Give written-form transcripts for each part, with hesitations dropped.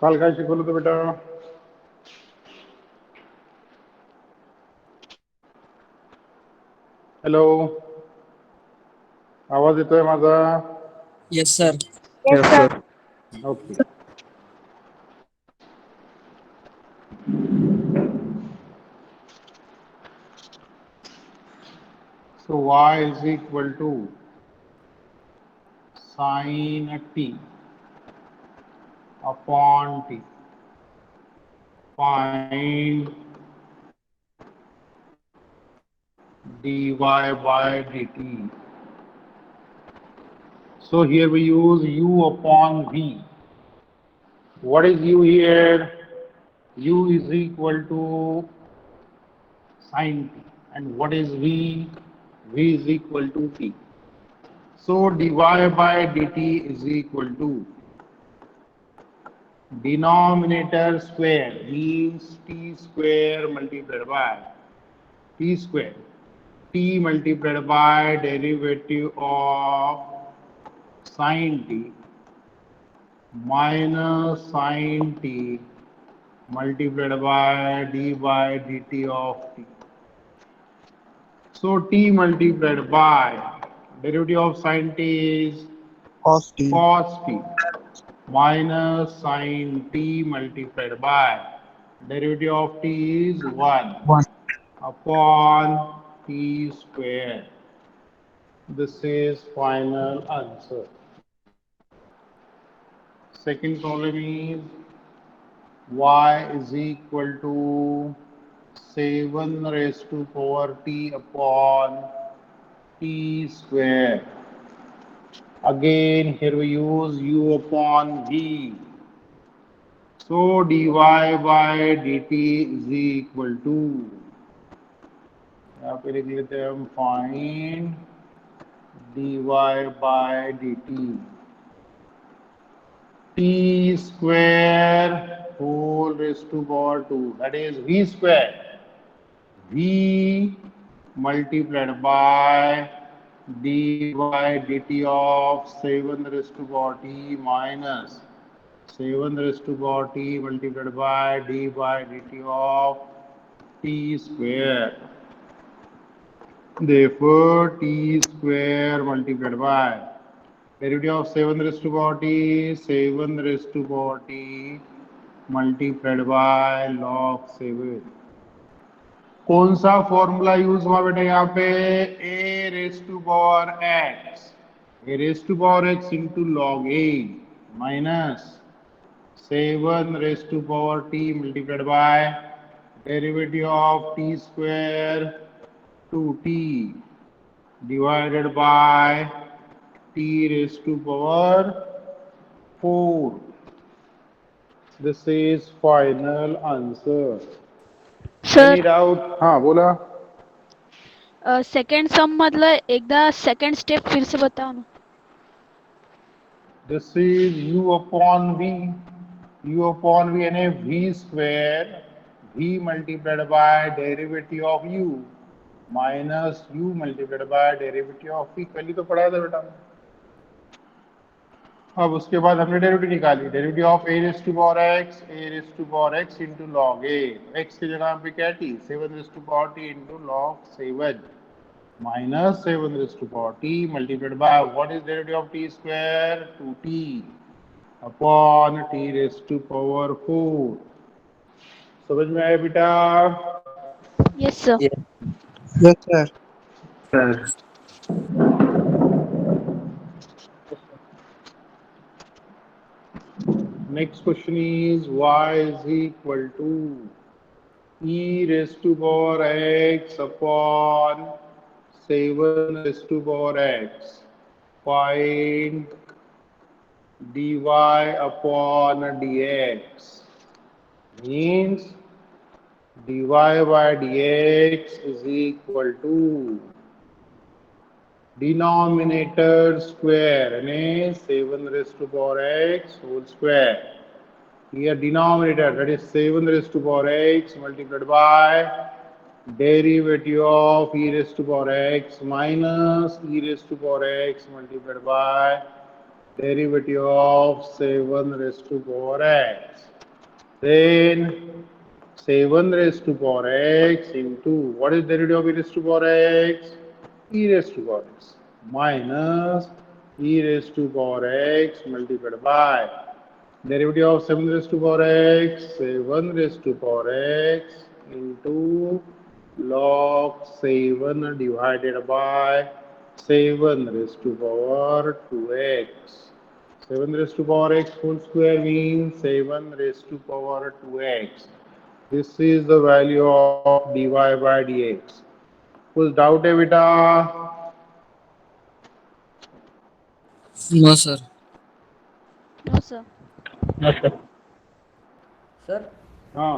काल काय शिकवलं होतं बेटा? हॅलो, आवाज येतोय माझा? Yes, sir. Yes, sir. Okay. So y is equal to sin t upon t. Find dy by dt. So here we use u upon v. What is u here? U is equal to sin t. And what is v? V is equal to t. So dy by dt is equal to denominator square means t square multiplied by t square. T multiplied by derivative of sin t minus sin t multiplied by d by dt of t. So t multiplied by derivative of sin t is Cos t. cos t minus sin t multiplied by derivative of t is 1 1. upon t square. This is final answer. Second problem is y is equal to 7 raised to power t upon t square. Again here we use u upon v. So dy by dt is equal to, यहाँ पे लिख लेते हैं हम, find dy by dt t square whole raised to power 2, that is v square. V multiplied by dy dt of 7 raised to power t minus 7 raised to power t multiplied by d by dt of t square. Therefore, t square multiplied by derivative of 7 raised to power t, 7 raised to power t multiplied by log 7. कौन सा formula use हुआ बेटा यहाँ पे? a raise to power x, a raise to power x into log a minus 7 raise to power t multiplied by derivative of t square 2t divided by t raised to power 4. This is final answer. Sir Any doubt? हाँ बोला. Second सम मतलब एकदा second step फिर से बताओ ना. This is u upon v. U upon v यानी v square v multiplied by derivative of u minus u multiplied by derivative of v. पहले तो पढ़ाया था बेटा. अब उसके बाद हमने डेरिवेटिव निकाली, derivative of a raise to power x into log a. x की जगह पे क्या t, 7 raise to power t into log 7 minus 7 raised to power t multiplied by what is derivative of t square? 2t upon t raised to power 4. समझ में आया बेटा? Yes sir. Yes, sir. Next question is y is equal to e raised to power x upon 7 raised to power x. Find dy upon dx. Means dy by dx is equal to denominator square यानी 7 raised to power x whole square. Here denominator, that is 7 raised to power x multiplied by derivative of e raised to power x minus e raised to power x multiplied by derivative of 7 raised to power x. Then 7 raised to power x into, what is derivative of e raised to power x? E raised to power x minus e raised to power x multiplied by derivative of 7 raised to power x, 7 raised to power x into log 7 divided by 7 raised to power 2x. 7 raised to power x whole square means 7 raised to power 2x. This is the value of dy by dx. कुछ doubt है बेटा? No, sir. No, sir. Sir हाँ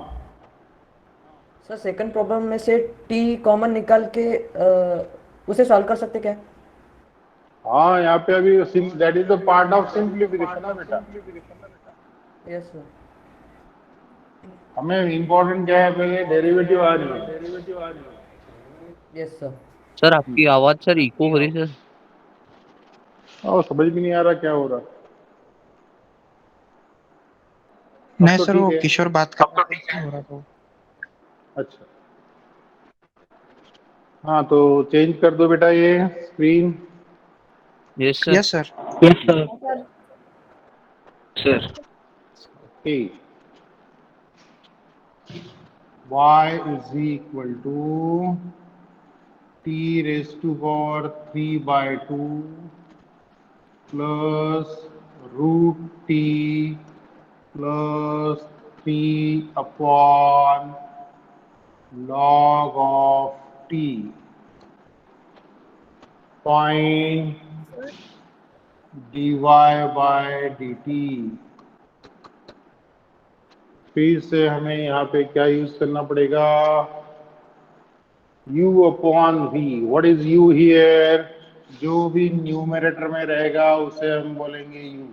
sir second problem में से T common निकाल के उसे solve कर सकते क्या? हाँ यहाँ पे अभी that is the part of simplification ना बेटा. Yes sir. हमें इम्पोर्टेंट क्या है पहले डेरिवेटिव आ रही है. Yes sir. सर आपकी आवाज सर इको हो रही है सर. और समझ भी नहीं आ रहा क्या हो रहा. नहीं तो सर ठीक वो है. किशोर बात कर रहा हो रहा था. अच्छा हाँ तो चेंज कर दो बेटा ये screen. Yes sir. Yes, sir. Sir okay. y is equal to t raised to power 3 by 2 plus root t plus 3 upon log of t. Find dy by dt. फिर से हमें यहाँ पे क्या यूज करना पड़ेगा? u upon v. What is u here? जो भी न्यूमरेटर में रहेगा उसे हम बोलेंगे u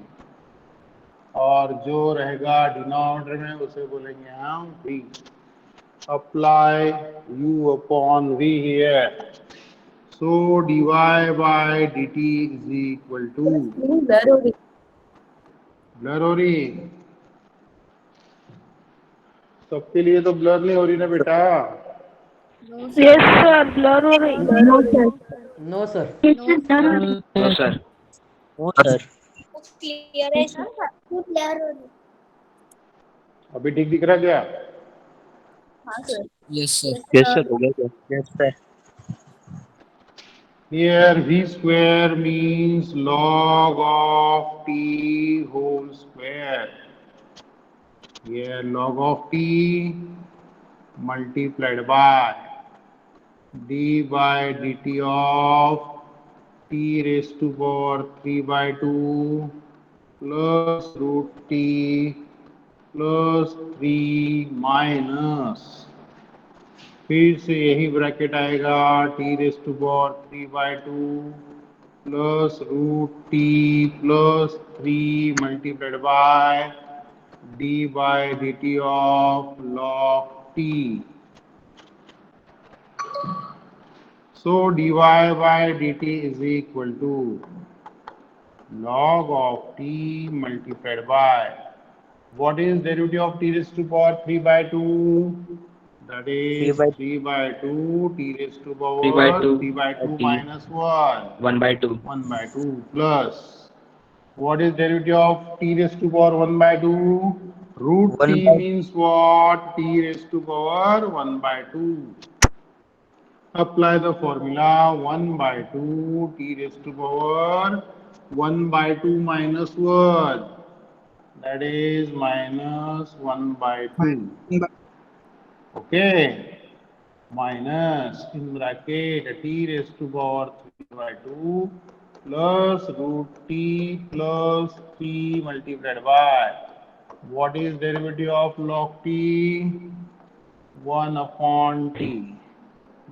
और जो रहेगा डिनोमिनेटर में उसे बोलेंगे हम v. Apply u upon v here. So dy by dt is equal to, blur हो रही. सबके लिए तो ब्लर नहीं हो रही ना बेटा. Yes, sir. Blur हो रही. No sir. No sir. No, sir. Clear है सर. क्लियर हो रही. अभी ठीक दिख रहा क्या? हाँ सर. Yes sir. Yes, sir. हो गया. Yes, sir. Here v square means log of t whole square. Here log of t multiplied by d by dt of t raised to power 3 by 2 plus root t plus 3 minus, फिर से यही bracket आएगा t raise to power 3 by 2 plus root t plus 3 multiplied by d by d t of log t. So dy by dt is equal to log of t multiplied by, what is derivative of t raised to power 3 by 2? That is 3 by 2 t raised to power 3 by 2 minus 1. 1 by 2. 1 by 2 plus, what is derivative of t raised to power 1 by 2? Root t means what? T raised to power 1 by 2. Apply the formula 1 by 2 t raised to power 1 by 2 minus 1. That is minus 1 by 2. Okay. Minus in bracket t raised to power 3 by 2 plus root t plus 3 multiplied by, what is derivative of log t? 1 upon t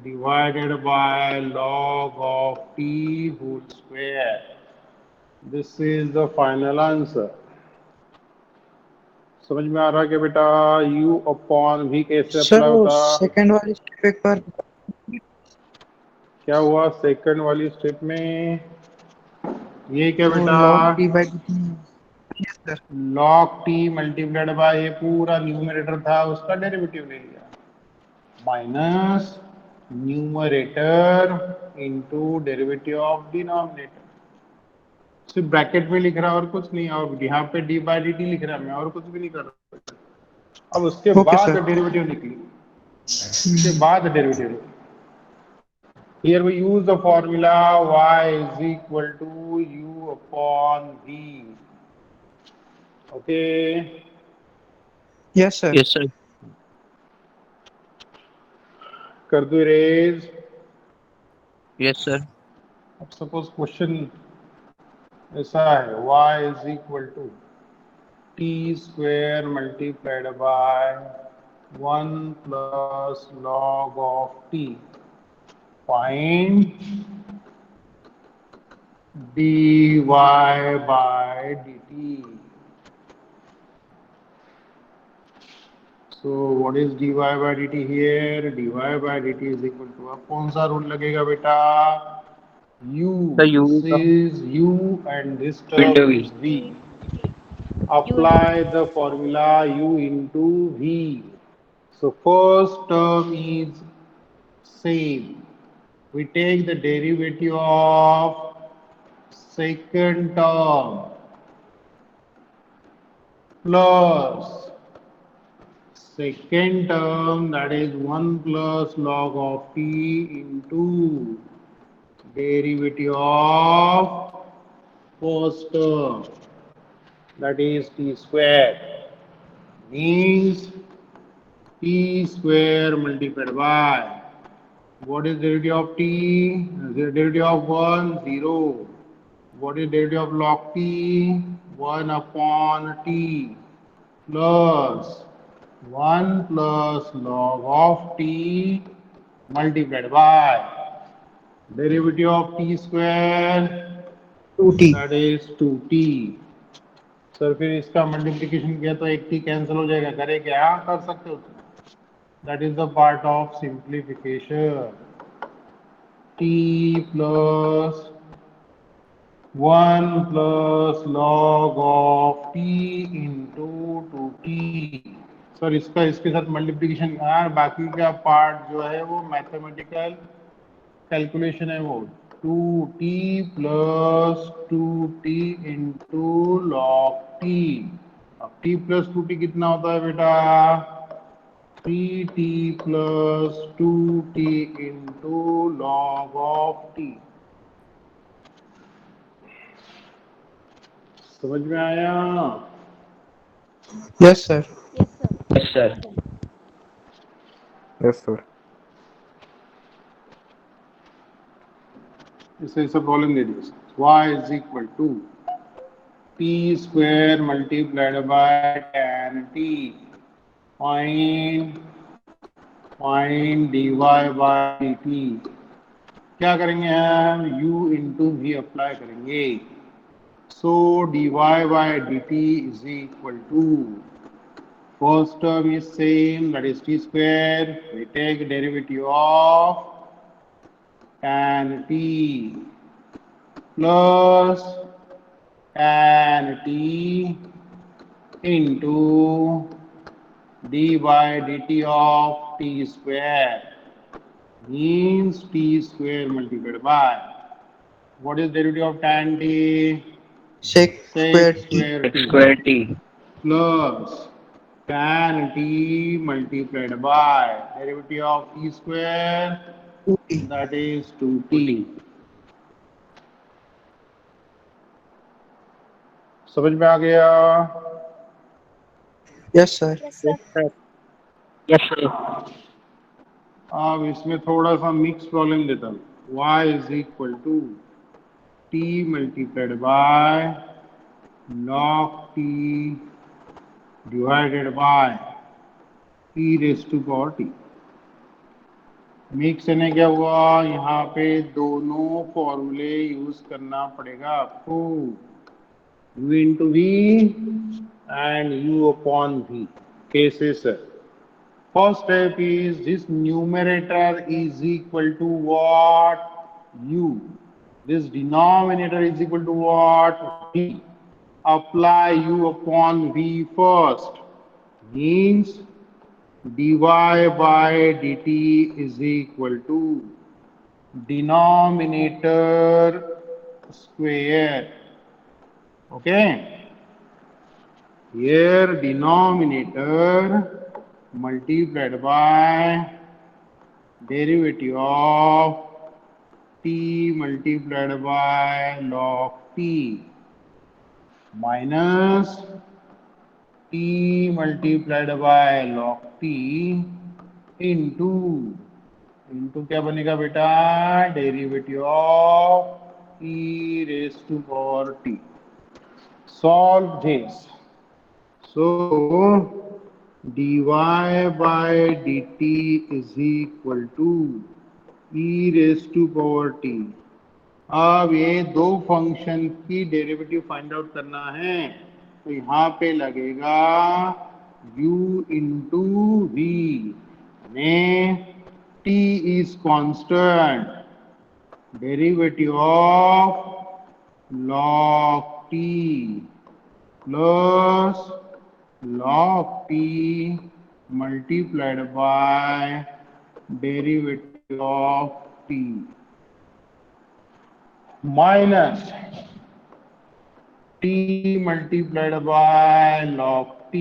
divided by log of t whole square. This is the final answer. समझ में आ रहा है क्या बेटा? u upon v कैसे sir apply वो होता? Second वाली स्टेप एक बार. क्या हुआ सेकंड वाली स्टेप में? ये क्या बेटा? log d by dt. Yes, sir. log t multiplied bye ये पूरा न्यूमरेटर था उसका डेरिवेटिव ले लिया minus numerator into derivative of denominator सिर्फ ब्रैकेट में लिख रहा और कुछ नहीं और यहाँ पे d बाई dt लिख रहा मैं और कुछ भी नहीं कर रहा अब उसके Okay, बाद sir. डेरिवेटिव निकली उसके बाद derivative here we use the formula y is equal to u upon v okay Yes, sir. Yes, sir. कर दो रेज Yes, sir. अब सपोज क्वेश्चन ऐसा है y is equal to t square multiplied by 1 plus log of t find dy by dt so what is dy by dt here dy by dt is equal to अब कौन सा rule लगेगा बेटा u The u this is u and this term into v. is v apply the formula u into v so first term is same we take the derivative of second term plus second term that is 1 plus log of t into derivative of first term that is t square means t square multiplied by what is derivative of t? The derivative of 1 0 what is derivative of log t 1 upon t plus 1 plus log of t multiplied by derivative of t square 2t. that is 2t sir फिर इसका multiplication किया तो एक t cancel हो जाएगा करे क्या कर सकते हो that is the part of simplification t plus 1 plus log of t into 2t sir इसका इसके साथ मल्टीप्लिकेशन बाकी का पार्ट जो है वो मैथमेटिकल कैलकुलेशन है वो 2t plus 2t into log t अब t plus 2t कितना होता है बेटा 3t plus 2t into log of t समझ में आया Yes, sir. Yes, sir. Yes, sir. इसे सब प्रॉब्लम दे दिया y is equal to t square multiplied by tan t find dy by dt क्या करेंगे हम u into v अप्लाई करेंगे so dy by dt is equal to first term is same that is t square we take derivative of tan t plus tan t into d by dt of t square means t square multiplied by what is derivative of tan t Sec square sec t. square X t square t. plus tan t multiplied by derivative of t square 2t. that is 2t समझ में आ गया Yes, sir. Yes, sir. Yes, sir. Yes, sir. अब इसमें थोड़ा सा mix problem देता हूँ y is equal to t multiplied by log t divided by e raised to power t mix ने क्या हुआ यहाँ पे दोनों फॉर्मूले यूज करना पड़ेगा आपको u into v and u upon v cases first step is this numerator is equal to what u this denominator is equal to what v apply u upon v first, means dy by dt is equal to denominator square. Okay, here denominator multiplied by derivative of t multiplied by log t minus t multiplied by log t into क्या बनेगा बेटा, derivative of e raised to power t. Solve this. So dy by dt is equal to e raised to power t. अब ये दो function की derivative find out करना है, तो यहाँ पे लगेगा u इंटू वी में t is constant, derivative of log t plus log t multiplied by derivative of t minus t multiplied by log t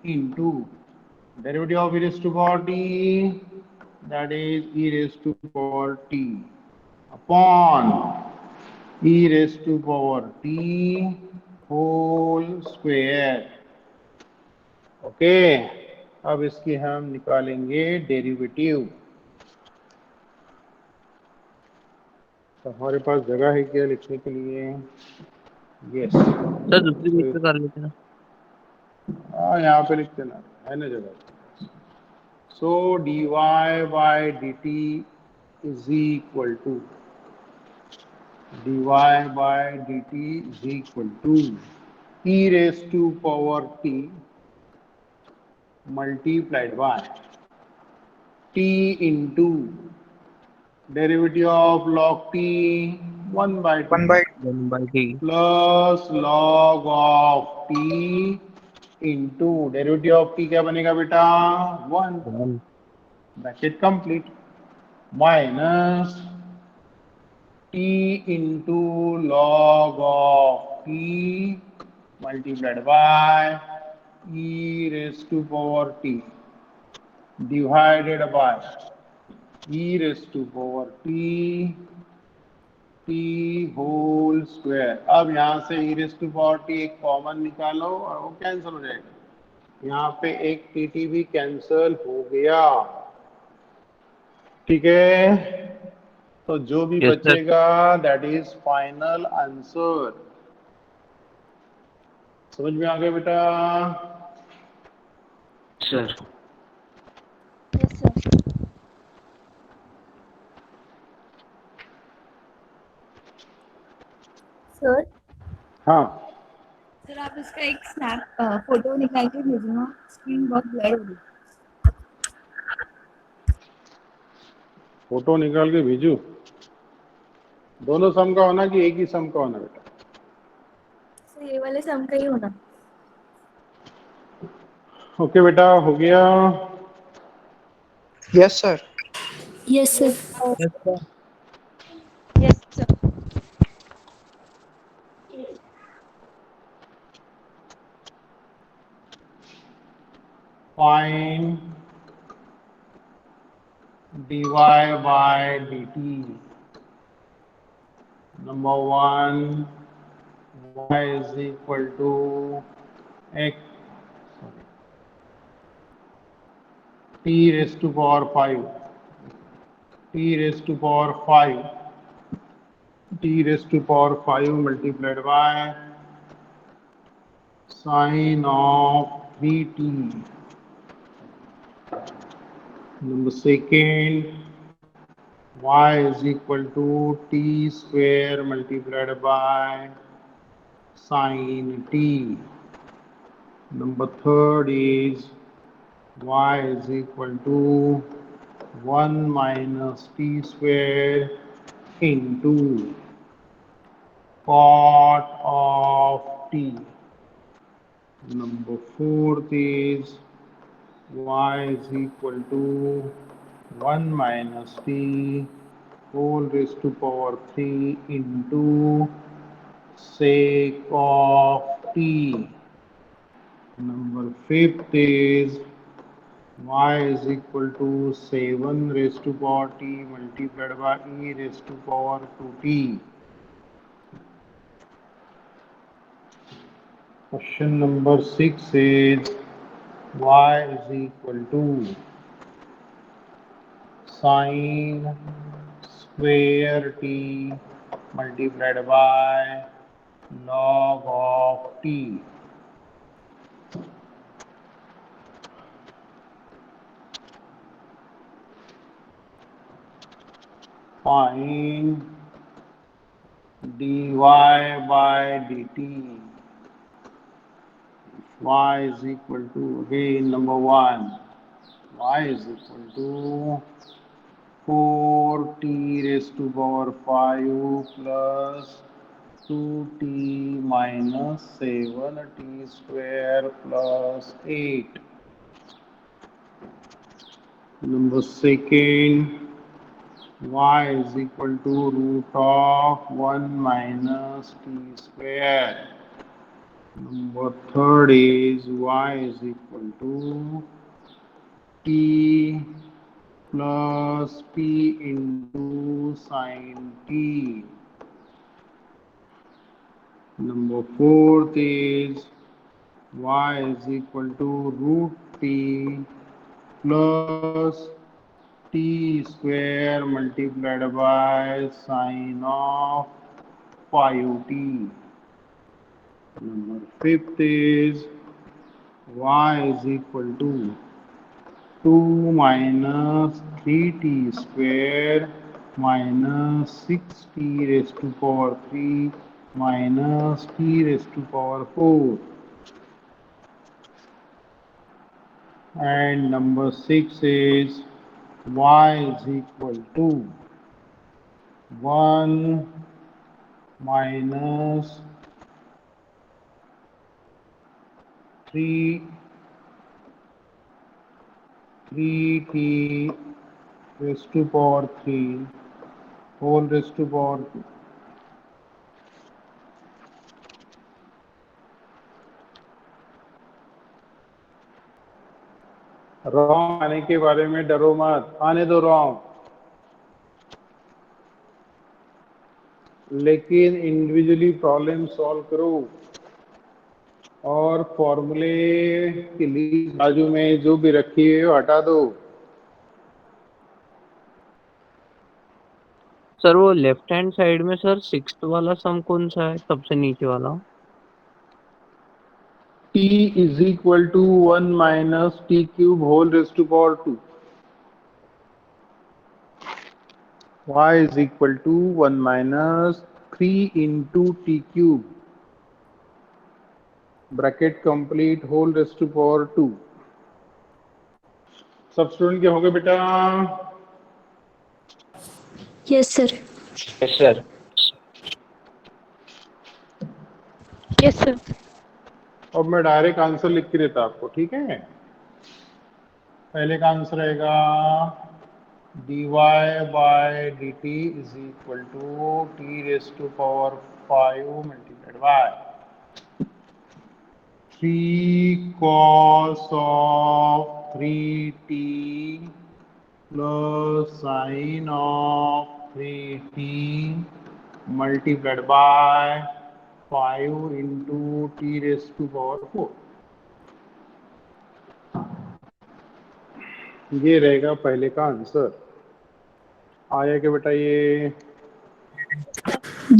into derivative of e raised to power t, that is e raised to power t upon e raised to power t whole square. Okay, अब इसकी हम निकालेंगे derivative. तो हमारे पास जगह है क्या लिखने के लिए? यस सर दूसरी पेज पे कर लेते ना। हाँ, यहाँ पे लिख देना है ना जगह। सो dy by dt is equal to dy by dt is equal to e raised to power t multiplied by t into derivative of log t 1 by t 1 by 1/t plus log of t into derivative of t क्या बनेगा बेटा? 1, 1 bracket complete, minus t into log of t multiplied by e raised to power t divided by e raised to power t whole square. अब यहाँ से e raised to power t एक common निकालो और वो कैंसिल हो जाएगा। यहाँ पे एक tt भी कैंसिल हो गया, ठीक है। तो जो भी Yes, sir. बचेगा दैट इज फाइनल आंसर। समझ में आ गया बेटा? सर। Yes sir. सर हाँ, सर आप इसका एक स्नैप फोटो निकाल के भेजना, स्क्रीन बहुत ब्लर हो रही है। फोटो निकाल के भेजू? दोनों सम का होना कि एक ही सम का होना बेटा? सर ये वाले सम का ही होना। ओके बेटा, हो गया? yes sir. Yes sir. Yes sir. Find dy by dt। Number 1, y is equal to x t raised to power 5 t raised to power 5 t raised to power 5 multiplied by sin of bt। Number 2, y is equal to t square multiplied by sin t। Number 3 is y is equal to 1 minus t square into cot of t। Number fourth is y is equal to 1 minus t whole raised to power 3 into sec of t. Number fifth is y is equal to 7 raised to power t multiplied by e raised to power 2t. Question number 6 is y is equal to sine square t multiplied by log of t. Find dy by dt. Y is equal to, again number 1, y is equal to 4t raised to power 5 plus 2t minus 7t square plus 8. Number second, y is equal to root of 1 minus t square. Number third is y is equal to t plus p into sine t. Number fourth is y is equal to root t plus t square multiplied by sine of 5t. Number fifth is y is equal to 2 minus 3t square minus 6t raised to power 3 minus t raised to power 4. And number 6 is y is equal to 1 minus 3t raised to power 3 whole raised to power 2. Wrong आने के बारे में डरो मत, आने दो wrong, लेकिन individually problem solve करो और फॉर्मूले के लिए बाजू में जो भी रखी है वो हटा दो. सर वो लेफ्ट हैंड साइड में सर सिक्स्थ वाला सम कौन सा है, सबसे नीचे वाला? t is equal to 1 minus t cube whole raised to power 2. Y is equal to 1 minus 3 into t cube bracket complete whole raised to power 2. सब स्टूडेंट के हो गए बेटा? Yes sir. Yes sir. Yes sir. अब मैं direct answer लिख के देता आपको, ठीक है? पहले का आंसर रहेगा dy by dt is equal to t raised to power 5 multiplied by 3 cos of 3t plus sine of 3t multiplied by 5 into t raised to power 4. ये रहेगा पहले का आंसर. आया क्या बेटा ये?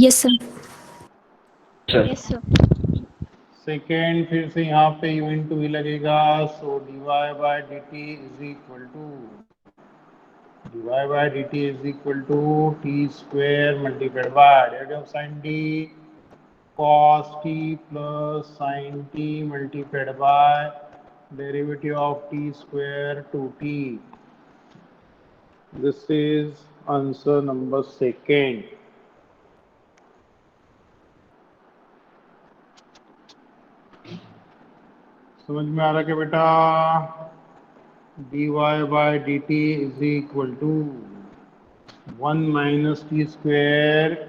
Yes sir. Yes sir. Second फिर से यहाँ पे u इंटू भी लगेगा. So dy by dt is equal to t square multiplied by derivative of sine t cos t plus sin t multiplied by derivative of t square 2t. This is answer number second. समझ में आ रहा क्या बेटा? dy by dt is equal to 1 minus t square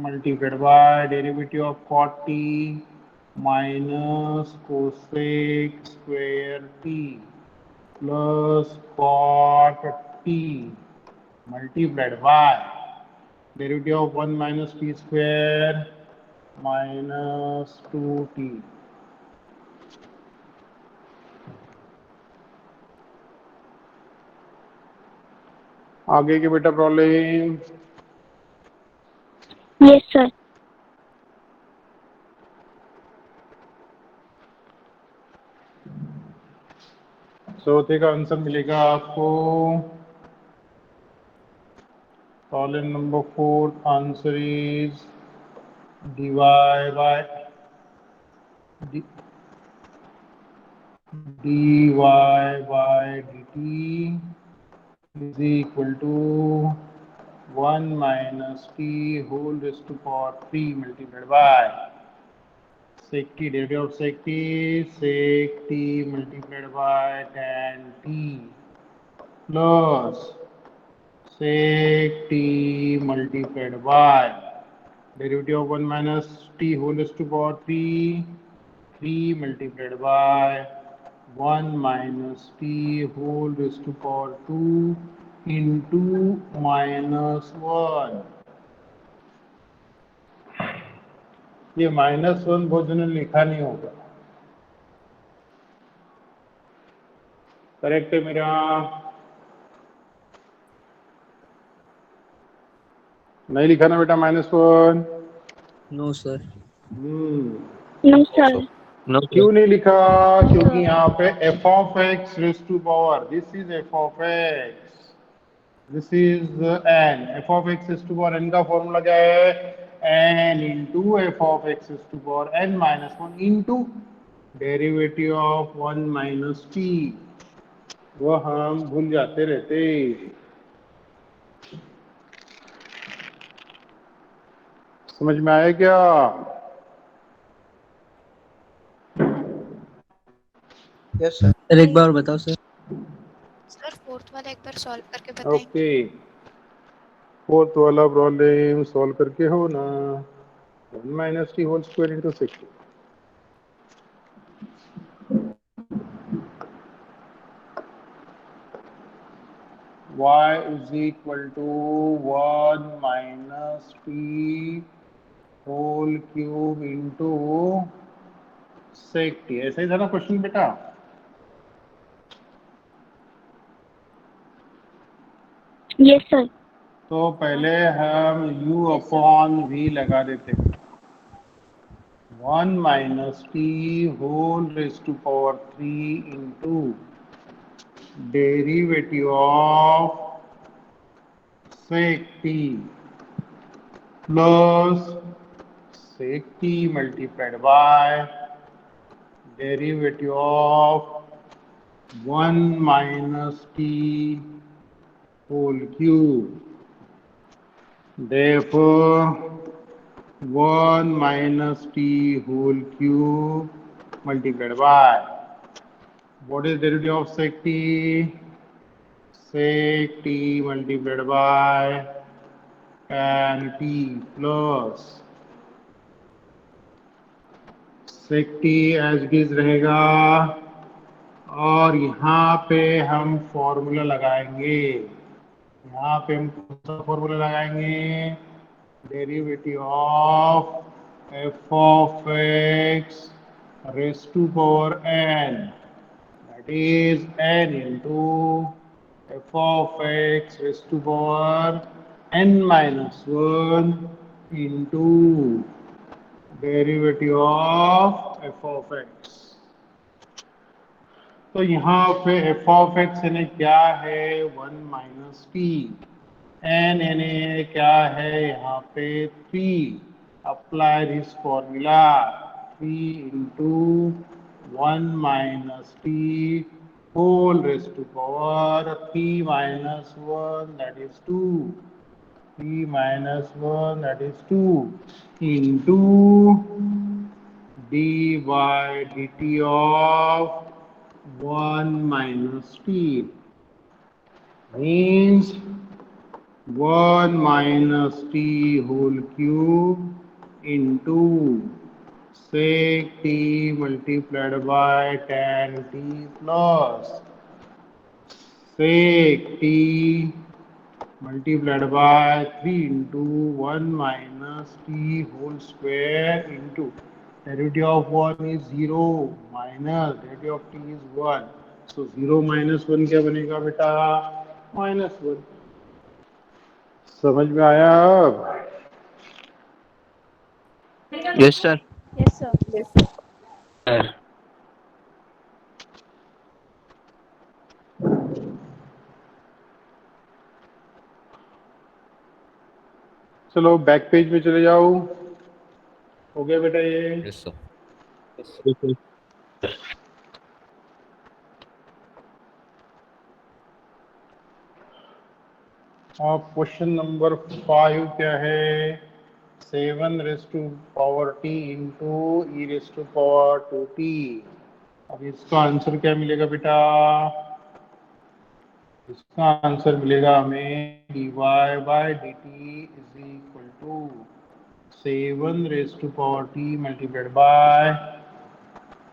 multiplied by derivative of cot t minus cosec square t plus cot t multiplied by derivative of 1 minus t square minus 2t. आगे के बेटा problem. Yes, sir. चौथे का answer मिलेगा आपको। Problem number 4 answer is dy by dt is equal to 1 minus t whole raised to power 3 multiplied by sec t, derivative of sec t multiplied by tan t plus sec t multiplied by derivative of 1 minus t whole raised to power 3 multiplied by 1 minus t whole raised to power 2 into minus 1. ये -1 बहुत जनों ने लिखा नहीं होगा। Correct है मेरा? नहीं लिखा ना बेटा -1? No, sir. No, sir. No, क्यों नहीं लिखा? क्योंकि यहाँ पे f of x raised to power, this is f of x, this is n, f of x raised to power n का फॉर्मूला क्या है? n into f of x raised to power n minus 1 into derivative of 1 minus t। वो हम भूल जाते रहते। समझ में आया क्या? Yes, sir. सर एक बार बताओ सर। सर फोर्थ वाला एक बार सॉल्व करके बताएंगे। ओके, फोर्थ वाला प्रॉब्लम सॉल्व करके हो ना। 1 minus t whole square into 6। y is equal to 1 minus t whole cube into sec t। ऐसा ही था ना क्वेश्चन बेटा? Yes, sir. तो पहले हम u अपॉन v लगा देते हैं। 1 minus t whole raised to power 3 into derivative of sec t plus sec t multiplied by derivative of 1 minus t whole cube। Therefore 1 minus t whole cube multiplied by, what is derivative of sec t? Sec t multiplied by tan t plus sec t as it is रहेगा। और यहाँ पे हम formula लगाएंगे। यहाँ पे हम कौन सा फॉर्मूला लगाएंगे? Derivative of f of x raised to power n, that is n into f of x raised to power n minus 1 into derivative of f of x। तो यहाँ पे f of x यानी क्या है? 1 minus t। n यानी क्या है? यहाँ पे 3। Apply this formula. 3 into 1 minus t whole raised to power 3 minus 1, that is 2। 3 minus 1, that is 2 into d by d t of 1 minus t means 1 minus t whole cube into sec t multiplied by tan t plus sec t multiplied by 3 into 1 minus t whole square into derivative of 1 is 0 minus derivative of t is 1. So 0 minus 1 क्या बनेगा बेटा? minus 1. समझ में आया अब? Yes sir. Yes, sir. Sir चलो back page पे चले जाओ। हो गया बेटा ये? Yes sir. अब क्वेश्चन नंबर 5 क्या है? 7 raise to power t into e raise to power 2t। अब इसका आंसर क्या मिलेगा बेटा? इसका आंसर मिलेगा हमें dy by dt is equal to 7 raise to power t multiplied by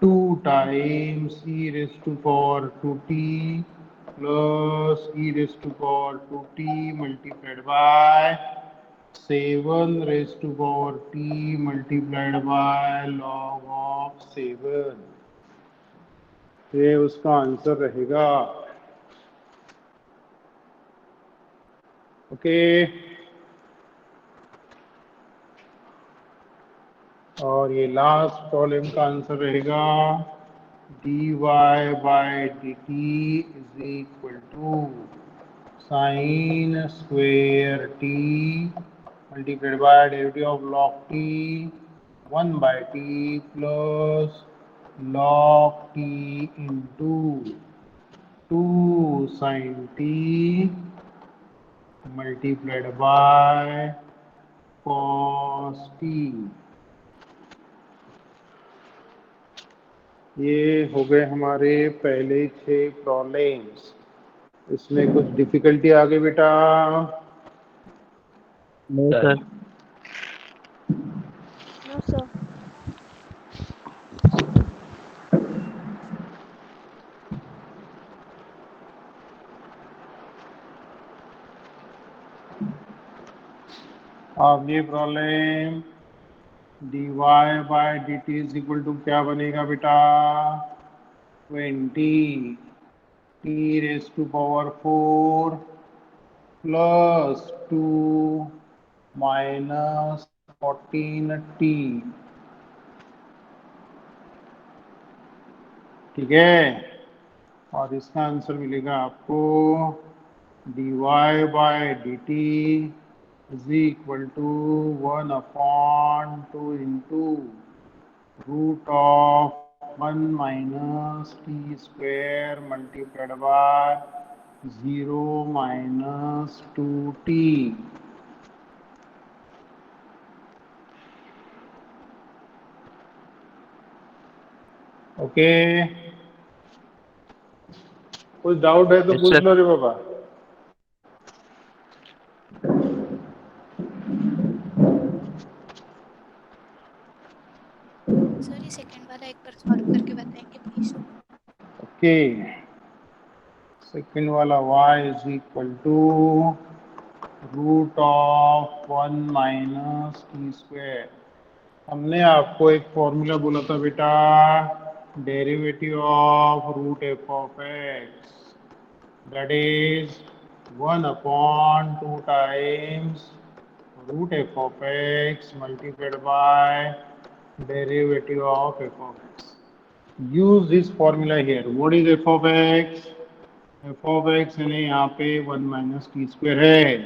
2 times e raise to power 2t plus e raised to power 2t multiplied by 7 raised to power t multiplied by log of 7। ये उसका answer रहेगा। Okay, और ये last problem का answer रहेगा dy by dt is equal to sin square t multiplied by derivative of log t 1 by t plus log t into 2 sin t multiplied by cos t। ये हो गए हमारे पहले 6 problems. इसमें कुछ difficulty आ गई बेटा? No sir. No, sir. अब ये problem dy by dt is equal to क्या बनेगा बेटा? 20 t raise to power 4 plus 2 minus 14t। ठीक है, और इसका आंसर मिलेगा आपको dy by dt is equal to 1 upon 2 into root of 1 minus t square multiplied by 0 minus 2t। Okay, कुछ डाउट है तो Yes, पूछ sir. लो रे बाबा। सर ये सेकंड वाला एक बार सॉल्व करके बताएंगे प्लीज? ओके, सेकंड वाला y is equal to root of 1 minus t square. हमने आपको एक फॉर्मूला बोला था बेटा, derivative of root f of x, that is 1 upon 2 times root f of x multiplied by derivative of f of x. Use this formula here. What is f of x? F of x यानी यहाँ पे 1 minus t square है।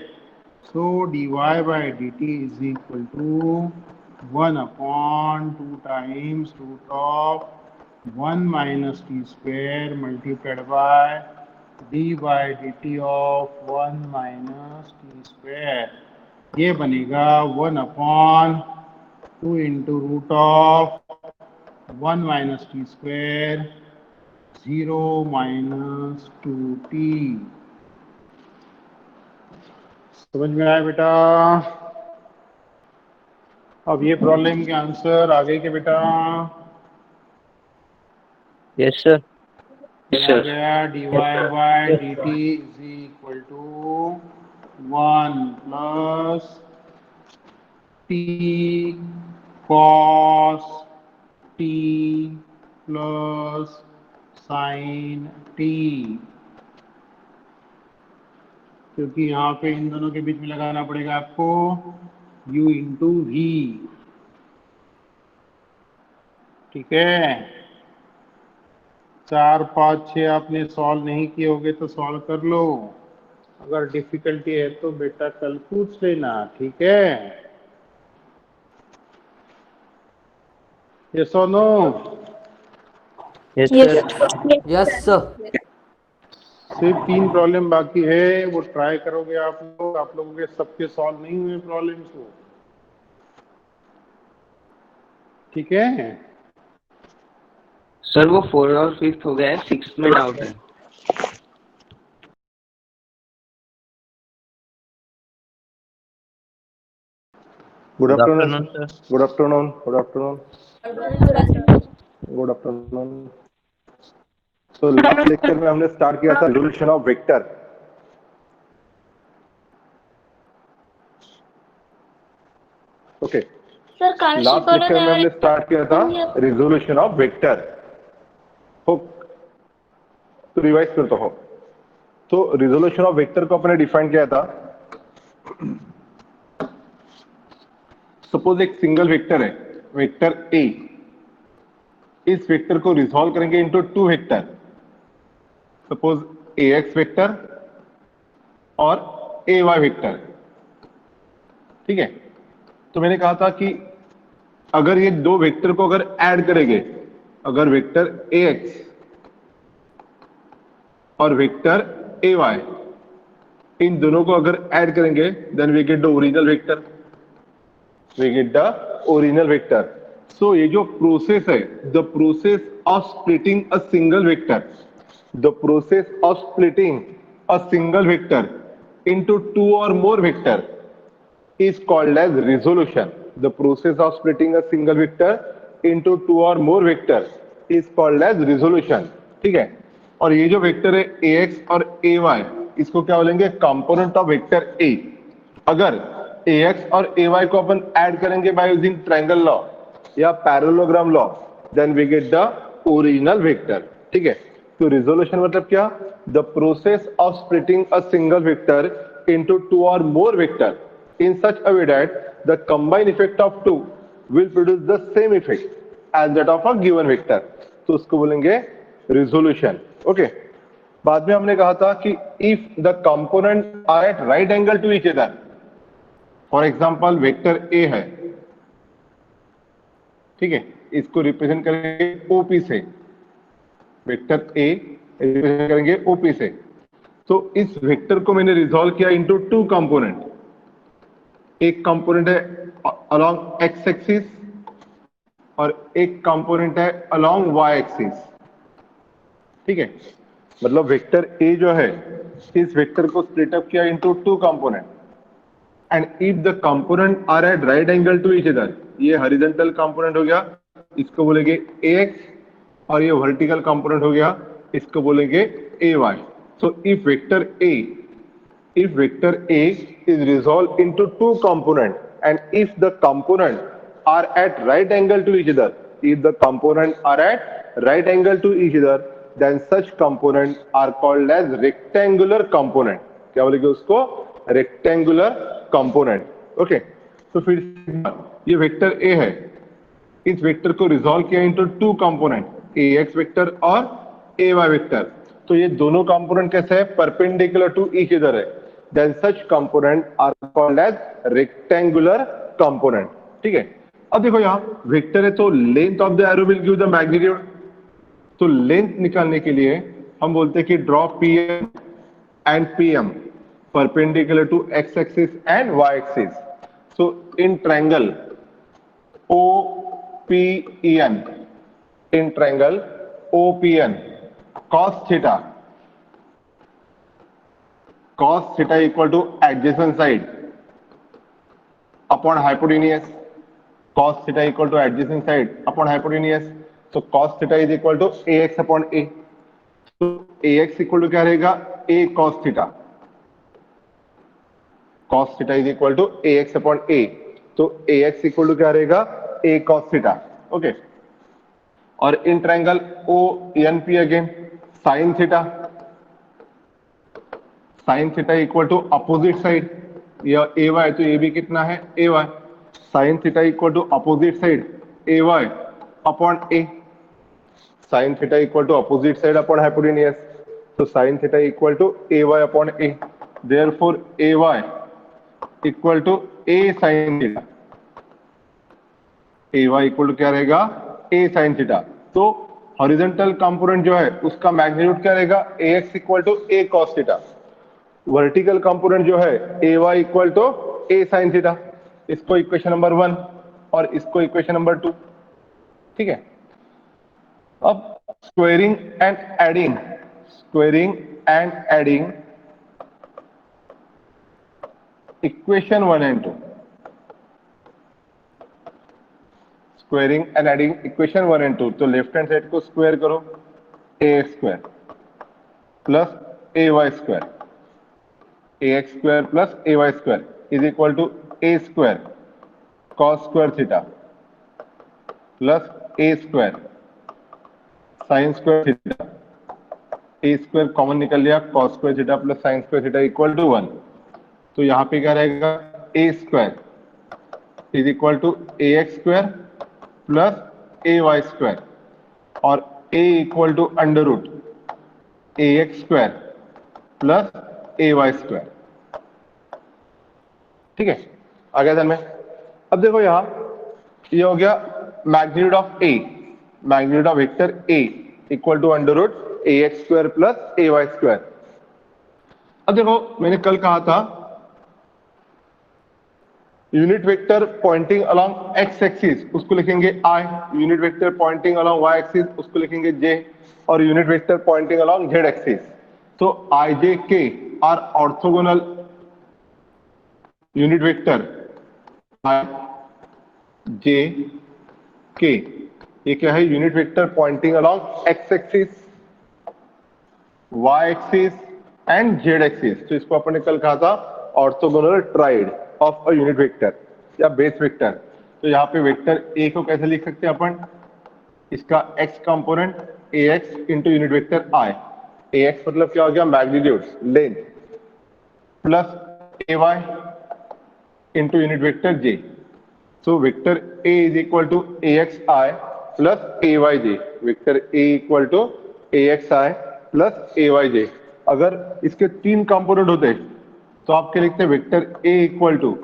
So dy by dt is equal to 1 upon 2 times root of 1 minus t square multiplied by d by dt of 1 minus t square. ये बनेगा 1 upon 2 into root of 1 minus t square 0 minus 2t। समझ में आया बेटा? अब ये problem के answer आगे के बेटा यस सर। आ गया dy by dt is equal to 1 plus t cos t plus sin t, क्योंकि यहाँ पे इन दोनों के बीच में लगाना पड़ेगा आपको u इंटू v। ठीक है, 4, 5, 6 आपने सॉल्व नहीं किए होगे तो सॉल्व कर लो, अगर डिफिकल्टी है तो बेटा कल पूछ लेना। ठीक है, यस और no? Yes sir. Yes sir. सिर्फ 3 प्रॉब्लम बाकी है, वो ट्राई करोगे आप लोग। आप लोगों के सबके सॉल्व नहीं हुए प्रॉब्लम्स वो। ठीक है सर वो 4 और 5 हो गया है, 6 में डाउट है। Good afternoon afternoon sir. Good afternoon good afternoon good afternoon. तो लास्ट लेक्चर में हमने स्टार्ट किया था resolution of vector. Okay, last lecture में हमने स्टार्ट किया था रिजोल्यूशन ऑफ वेक्टर। हो तो रिवाइज करता हो। तो रिजोल्यूशन ऑफ वेक्टर को अपने डिफाइन किया था। सपोज एक सिंगल वेक्टर है, वेक्टर ए। इस वेक्टर को रिजॉल्व करेंगे into 2 vector, suppose ax vector और ay वेक्टर। ठीक है, तो मैंने कहा था कि अगर ये 2 वेक्टर को अगर ऐड करेंगे, अगर वेक्टर ax और वेक्टर ay इन दोनों को अगर ऐड करेंगे, then we get the original vector. We get the original vector. So ये जो प्रोसेस है, the process of splitting a single vector, the process of splitting a single vector into 2 or more vector is called as resolution. The process of splitting a single vector into 2 or more vector is called as resolution. ठीक है, और ये जो vector है ax और ay, इसको क्या बोलेंगे? Component of vector a। अगर ax और ay को अपन ऐड करेंगे बाय यूजिंग ट्रायंगल लॉ या parallelogram law, then we get the original vector. ठीक है, तो रिजोल्यूशन मतलब क्या? The process of splitting a single vector into 2 और more vector in such a way that the combined effect of 2 will produce the same effect as that of a given vector. तो उसको बोलेंगे resolution. Okay, बाद में हमने कहा था कि if the component are at right angle to each other, for example vector a है, ठीक है, इसको रिप्रेजेंट करेंगे ओपी से, वेक्टर ए रिप्रेजेंट करेंगे ओपी से। तो इस वेक्टर को मैंने रिजॉल्व किया इनटू 2 कंपोनेंट। एक कंपोनेंट है अलोंग एक्स एक्सिस और एक कंपोनेंट है अलोंग वाई एक्सिस। ठीक है, मतलब वेक्टर ए जो है, इस वेक्टर को स्प्लिट अप किया into 2 component, and if the component are at right angle to each other, ये हॉरिजॉन्टल कंपोनेंट हो गया, इसको बोलेंगे ax, और ये वर्टिकल कंपोनेंट हो गया, इसको बोलेंगे ay। So if vector a is resolved into 2 components, and if the component are at right angle to each other, if the component are at right angle to each other, then such components are called as rectangular component। क्या बोलेंगे उसको? Rectangular component. Okay, तो फिर ये vector a है, इस vector को resolve किया इनटू 2 कंपोनेंट, ax वेक्टर और ay वेक्टर। तो ये दोनों कंपोनेंट कैसे है? परपेंडिकुलर टू ईच अदर है, then such component are called as rectangular component. ठीक है, अब देखो यहाँ वेक्टर है तो length of the arrow will give the magnitude. तो लेंथ निकालने के लिए हम बोलते हैं कि draw pm and pm perpendicular to x axis and y axis. So in triangle OPEN, in triangle OPN, cos theta equal to adjacent side upon hypotenuse. Cos theta equal to adjacent side upon hypotenuse. So cos theta is equal to ax upon a. So ax equal to क्या रहेगा? a cos theta. Cos theta is equal to ax upon a. तो ax equal to क्या रहेगा? a cos theta. Okay. और in triangle ONP again sin theta equal to opposite side. यह ay तो ये भी कितना है? ay. sin theta equal to opposite side ay upon a. sin theta equal to opposite side upon hypotenuse. तो sin theta equal to ay upon a. Therefore ay equal to a sin theta. ay equal to क्या रहेगा? a sin theta. तो horizontal component जो है उसका magnitude क्या रहेगा? ax equal to a cos theta. Vertical component जो है ay equal to a sin theta. इसको इक्वेशन नंबर 1 और इसको इक्वेशन नंबर 2. ठीक है. अब squaring and adding equation 1 and 2. Squaring and adding equation 1 and 2. तो लेफ्ट हैंड साइड को स्क्वायर करो, ax square plus ay square, ax square plus ay square is equal to a square cos square theta plus a square sin square theta. a square common निकल लिया, cos square theta plus sin square theta equal to 1. तो यहाँ पे क्या रहेगा? a square is equal to ax square plus ay square और a equal to under root ax square plus ay square. ठीक है, आ गया ध्यान में. अब देखो यहाँ ये हो गया magnitude of a, magnitude of vector a equal to under root ax square plus ay square. अब देखो मैंने कल कहा था unit vector pointing along x axis उसको लिखेंगे i, unit vector pointing along y axis उसको लिखेंगे j, और unit vector pointing along z axis. तो i j k are orthogonal unit vector i j k. ये क्या है? Unit vector pointing along x axis, y axis and z axis. तो इसको अपन ने कल कहा था orthogonal tried of a unit vector या बेस वेक्टर. तो यहाँ पे वेक्टर a को कैसे लिख सकते हैं अपन? इसका x component ax into unit vector i. ax मतलब क्या हो गया? Magnitude, length, plus ay into unit vector j. So vector a is equal to ax i plus ay j. Vector a equal to ax i plus ay j. अगर इसके 3 component होते तो आप क्या लिखते हैं? Vector a equal to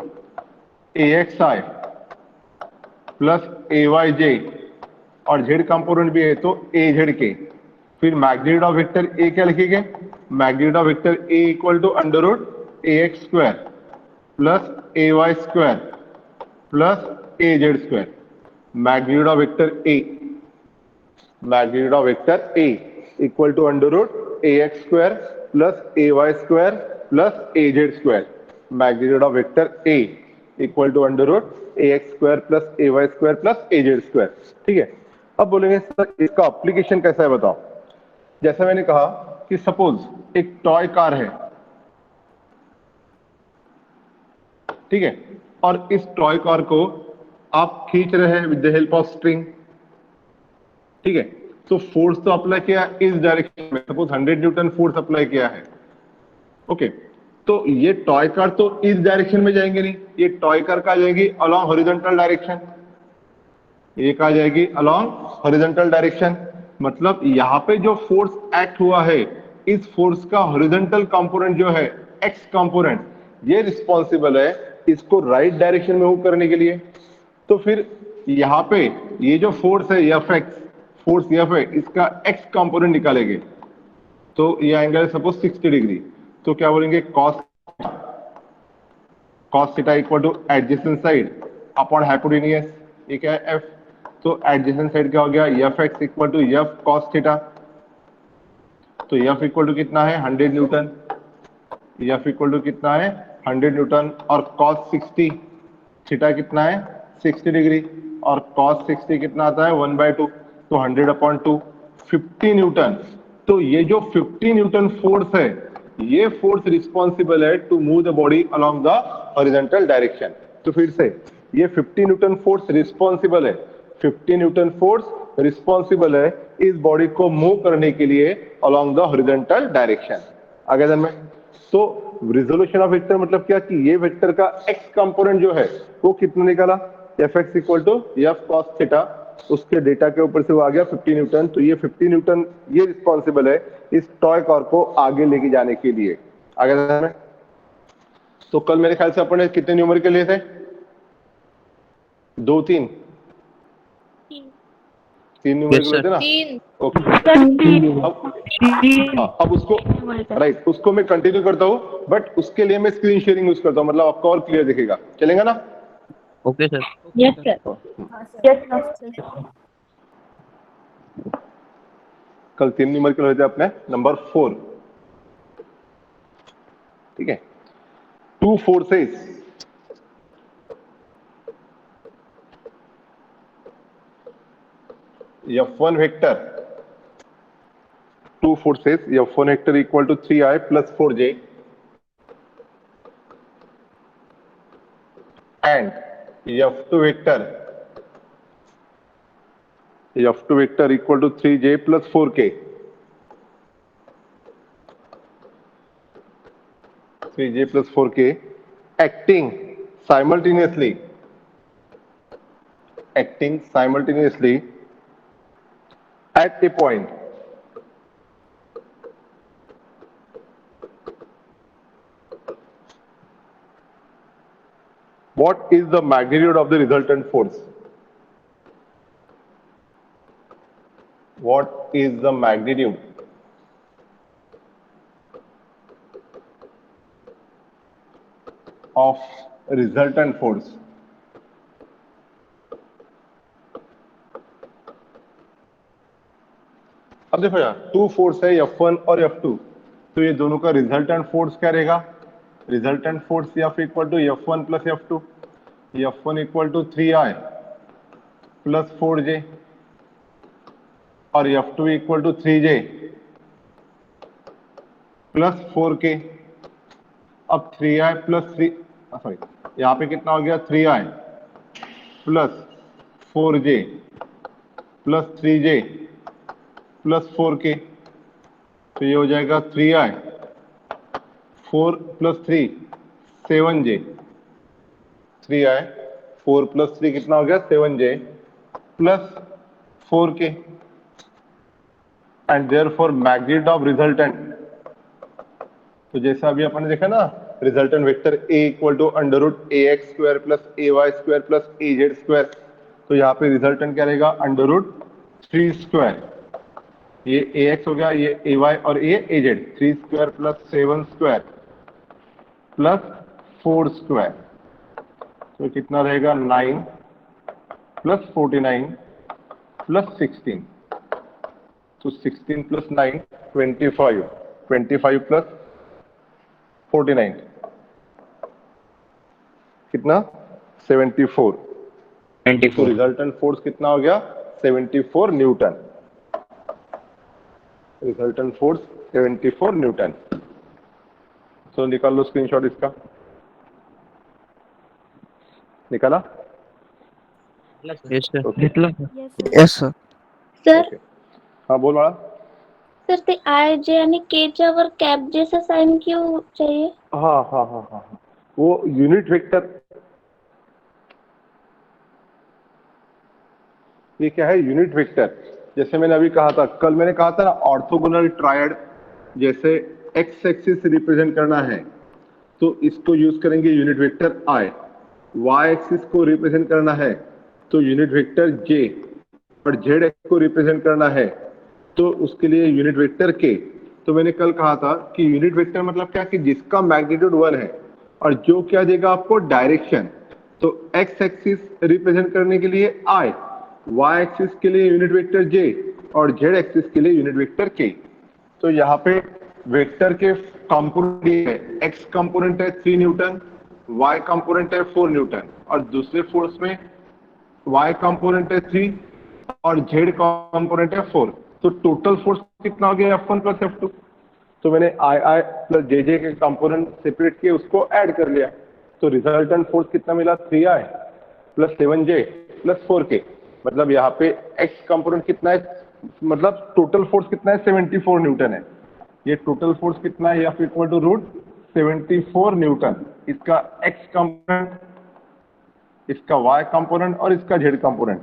ax i plus ay j और z component भी है तो az k. फिर मैग्नीट्यूड ऑफ वेक्टर a क्या लिखेंगे? Magnitude of vector a equal to under root ax square plus ay square plus az square. Magnitude of vector a, magnitude of vector a equal to under root ax square plus ay square plus az square. Magnitude of vector a equal to under root ax square plus ay square plus az square. ठीक है. अब बोलेंगे sir इसका application कैसा है बताओ. जैसा मैंने कहा कि सपोज एक टॉय कार है, ठीक है, और इस टॉय कार को आप खींच रहे हैं with the help of string. ठीक है. तो फोर्स तो अप्लाई किया इस डायरेक्शन में, सपोज 100 न्यूटन फोर्स अप्लाई किया है. ओके. तो ये टॉय कार तो इस डायरेक्शन में जाएंगे नहीं, ये टॉय कार का जाएगी अलोंग हॉरिजॉन्टल डायरेक्शन. ये कहा जाएगी अलोंग हॉरिजॉन्टल डायरेक्शन. मतलब यहाँ पे जो फोर्स एक्ट हुआ है, इस फोर्स का हॉरिजॉन्टल कंपोनेंट जो है एक्स कंपोनेंट, ये रिस्पॉन्सिबल है इसको राइट डायरेक्शन में मूव करने के लिए. तो फिर यहाँ पे ये जो फोर्स है एफ एक्स, फोर्स एफ है, इसका एक्स कंपोनेंट निकालेंगे. तो ये एंगल सपोज 60 डिग्री. तो क्या बोलेंगे? Cos theta equal to adjacent side upon hypotenuse. ये क्या है? एफ. तो एडजेसेंट साइड क्या हो गया, f x equal to f cos theta. तो एफ इक्वल टू कितना है 100 न्यूटन, एफ इक्वल टू कितना है 100 न्यूटन, और कॉस 60 थीटा कितना है 60 डिग्री, और कॉस 60 कितना आता है 1/2, तो 100/2 50 न्यूटन। तो ये जो 50 न्यूटन फोर्स है, ये फोर्स रिस्पॉन्सिबल है to move the body along the horizontal direction. तो फिर से ये 50 न्यूटन फोर्स रिस्पॉन्सिबल है, 50 न्यूटन फोर्स रिस्पॉन्सिबल है इस बॉडी को मूव करने के लिए अलोंग द हॉरिजॉन्टल डायरेक्शन। आगे जन में तो रिजोल्यूशन ऑफ वेक्टर मतलब क्या कि ये वेक्टर का एक्स कंपोनेंट जो है वो कितना निकाला, f x equal to f cos theta, उसके डेटा के ऊपर से वो आ गया 50 न्यूटन। तो ये 50 न्यूटन ये रिस्पॉन्सिबल है इस टॉय कार को आगे लेके जाने के लिए। आगे जन में तो कल मेरे ख्याल से अपन ने कितने न्यूमेरिकल लिए थे, 2 3 3 न्यूमेरिकल थे ना। ओके अब उसको राइट उसको मैं कंटिन्यू करता हूँ, बट उसके लिए मैं स्क्रीन शेयरिंग यूज करता हूँ, मतलब आपको और क्लियर दिखेगा, चलेगा ना। Okay sir. Yes sir. कल 3 न्यूमेरिकल हुए थे अपने, नंबर 4, ठीक है। 2 forces F1 vector, 2 forces F1 vector equal to 3i plus 4j and F2 vector equal to 3j plus 4k, 3j plus 4k acting simultaneously at a point what is the magnitude of the resultant force? What is the magnitude of resultant force? अब देखो यार 2 force है F1 और F2, तो ये दोनों का resultant force क्या रहेगा, resultant force F equal to F1 plus F2, F1 equal to 3i plus 4j और F2 equal to 3j plus 4k। अब 3i प्लस 3 सॉरी यहाँ पे कितना हो गया 3i plus 4j plus 3j plus 4k, तो ये हो जाएगा 3i 4 plus 3 7j, 3i 4 plus 3 कितना हो गया 7j plus 4k and therefore magnitude of resultant. तो जैसा अभी अपन ने देखा ना resultant vector a equal to √ax² plus ay² plus az², तो यहाँ पे रिजल्टेंट क्या रहेगा √3², ये ax हो गया, ये ay और ये az, 3² प्लस 7² प्लस 4², तो कितना रहेगा 9 प्लस 49 प्लस 16, तो 16 प्लस 9 25, 25 प्लस 49 कितना 74, तो रिजल्टेंट फोर्स कितना हो गया 74 न्यूटन, रिजल्टेंट फोर्स 74 न्यूटन। तो निकाल लो स्क्रीनशॉट इसका, निकाला yes sir. Yes sir. Sir हाँ बोल बाळा। सर ते आय जे आणि के च्या वर कॅप जैसा साइन क्यों चाहिए? हाँ हाँ हाँ हाँ हाँ, वो यूनिट वेक्टर, ये क्या है यूनिट वेक्टर। जैसे मैंने अभी कहा था, कल मैंने कहा था ना ऑर्थोगोनल ट्रायड, जैसे एक्स एक्सिस रिप्रेजेंट करना है तो इसको यूज करेंगे यूनिट वेक्टर आई, वाई एक्सिस को रिप्रेजेंट करना है तो यूनिट वेक्टर जे, और जेड एक्सिस को रिप्रेजेंट करना है तो उसके लिए यूनिट वेक्टर के। तो मैंने कल कहा था कि यूनिट वेक्टर मतलब क्या कि जिसका मैग्नीट्यूड 1 है और जो क्या देगा आपको डायरेक्शन। तो एक्स एक्सिस रिप्रेजेंट करने के लिए आई, y एक्सिस के लिए यूनिट वेक्टर j और z एक्सिस के लिए यूनिट वेक्टर k। तो यहाँ पे वेक्टर के कंपोनेंट है, x कंपोनेंट है 3 न्यूटन, y कंपोनेंट है 4 न्यूटन और दूसरे फोर्स में y कंपोनेंट है 3 और z कंपोनेंट है 4। तो टोटल फोर्स कितना हो गया F1 प्लस F2। तो मैंने I प्लस JJ के कंपोनेंट सेपरेट किए, उसको ऐड कर लिया, तो रिजल्टेंट फोर्स कितना मिला 3I plus 7J plus 4K। मतलब यहाँ पे x कंपोनेंट कितना है, मतलब टोटल फोर्स कितना है 74 न्यूटन है। ये टोटल फोर्स कितना है, F equal to root 74 newton. इसका x कंपोनेंट, इसका y कंपोनेंट और इसका z कंपोनेंट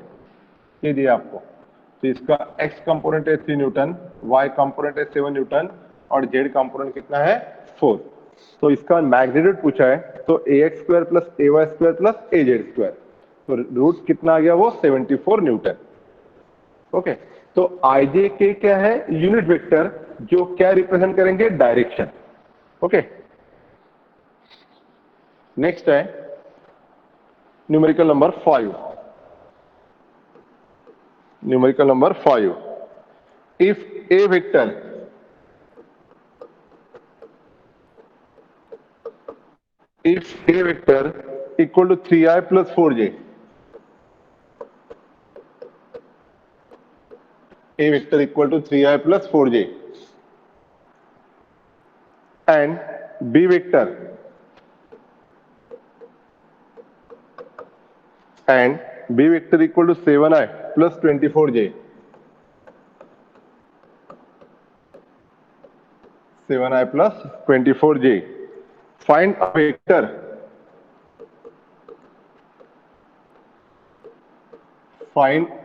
ये दिया आपको। तो इसका x कंपोनेंट है 3 न्यूटन, y कंपोनेंट है 7 न्यूटन और z कंपोनेंट कितना है 4। तो इसका मैग्नीट्यूड पूछा है, तो ax square plus ay square plus az square, तो रूट कितना आ गया वो 74 न्यूटन। ओके, तो ij के क्या है यूनिट वेक्टर, जो क्या रिप्रेजेंट करेंगे डायरेक्शन। ओके, नेक्स्ट है numerical number 5। Numerical number 5, if a vector equal to 3i plus 4j, a vector equal to 3i plus 4j and b vector equal to 7i plus 24j, 7i plus 24j। Find a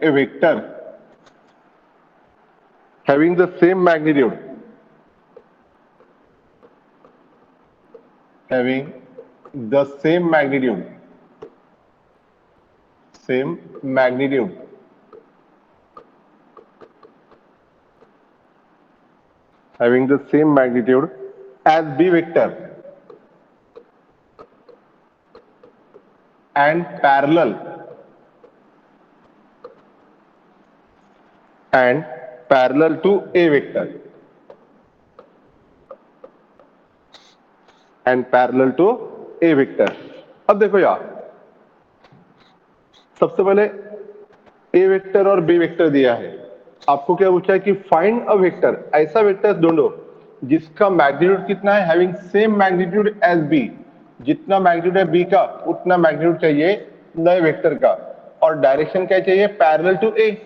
vector having the same magnitude, having the same magnitude as b vector and parallel to a vector अब देखो यार, सबसे पहले A vector और B vector दिया है, आपको क्या पूछा है कि फाइंड अ वेक्टर, ऐसा वेक्टर ढूंढो जिसका मैग्नीट्यूड कितना है, having same magnitude as B, जितना मैग्नीट्यूड है बी का उतना मैग्नीट्यूड चाहिए नए वेक्टर का, और डायरेक्शन क्या चाहिए पैरेलल टू ए,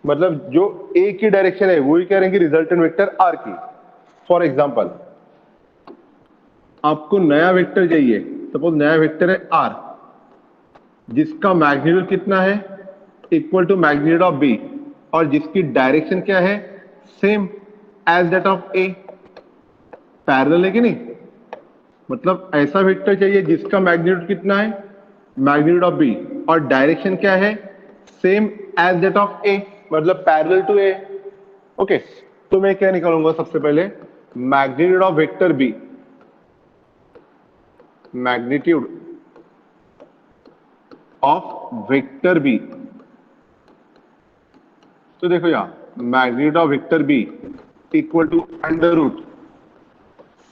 मतलब जो ए की डायरेक्शन है वही करेंगे रिजल्टेंट वेक्टर आर की। फॉर एग्जांपल आपको नया वेक्टर चाहिए, सपोज नया वेक्टर है आर जिसका मैग्नीट्यूड कितना है equal to magnitude of B और जिसकी डायरेक्शन क्या है same as that of A, parallel है कि नहीं। मतलब ऐसा वेक्टर चाहिए जिसका मैग्नीट्यूड कितना है मैग्नीट्यूड ऑफ बी और डायरेक्शन क्या है सेम एज दैट ऑफ ए, मतलब पैरेलल टू ए। ओके, तो मैं क्या निकालूंगा सबसे पहले magnitude of vector B, magnitude of vector B. तो देखो यहां magnitude of vector B equal to under root